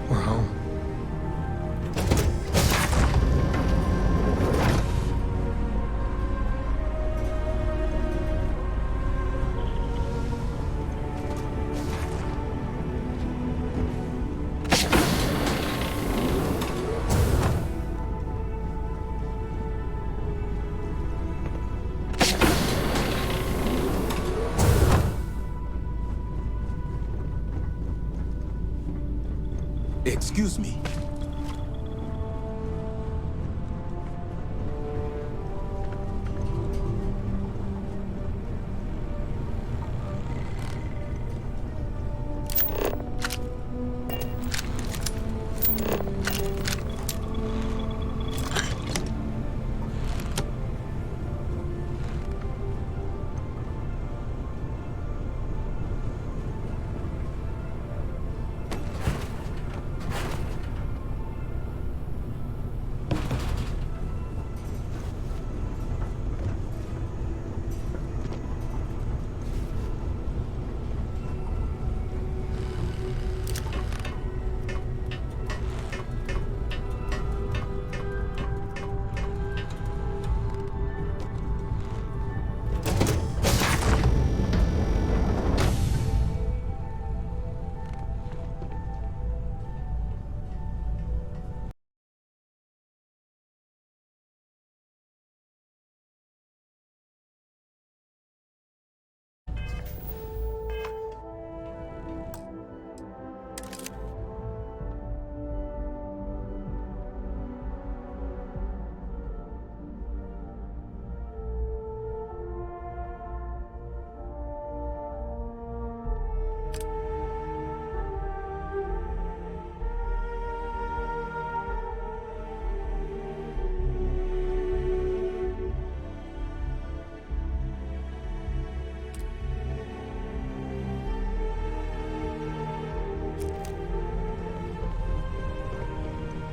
We're home. Excuse me.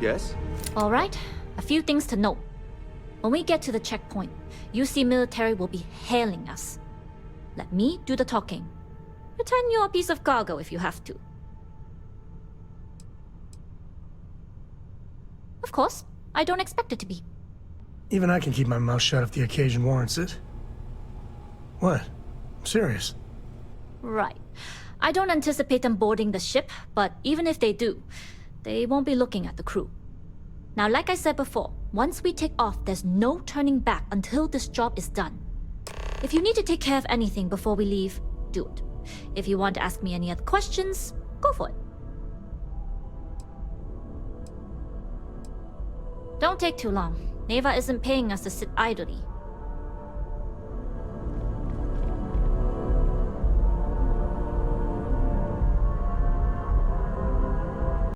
Yes? All right, a few things to note. When we get to the checkpoint, UC military will be hailing us. Let me do the talking. Pretend you're a piece of cargo if you have to. Of course, I don't expect it to be. Even I can keep my mouth shut if the occasion warrants it. What? I'm serious. Right. I don't anticipate them boarding the ship, but even if they do, they won't be looking at the crew. Now, like I said before, once we take off, there's no turning back until this job is done. If you need to take care of anything before we leave, do it. If you want to ask me any other questions, go for it. Don't take too long. Neva isn't paying us to sit idly.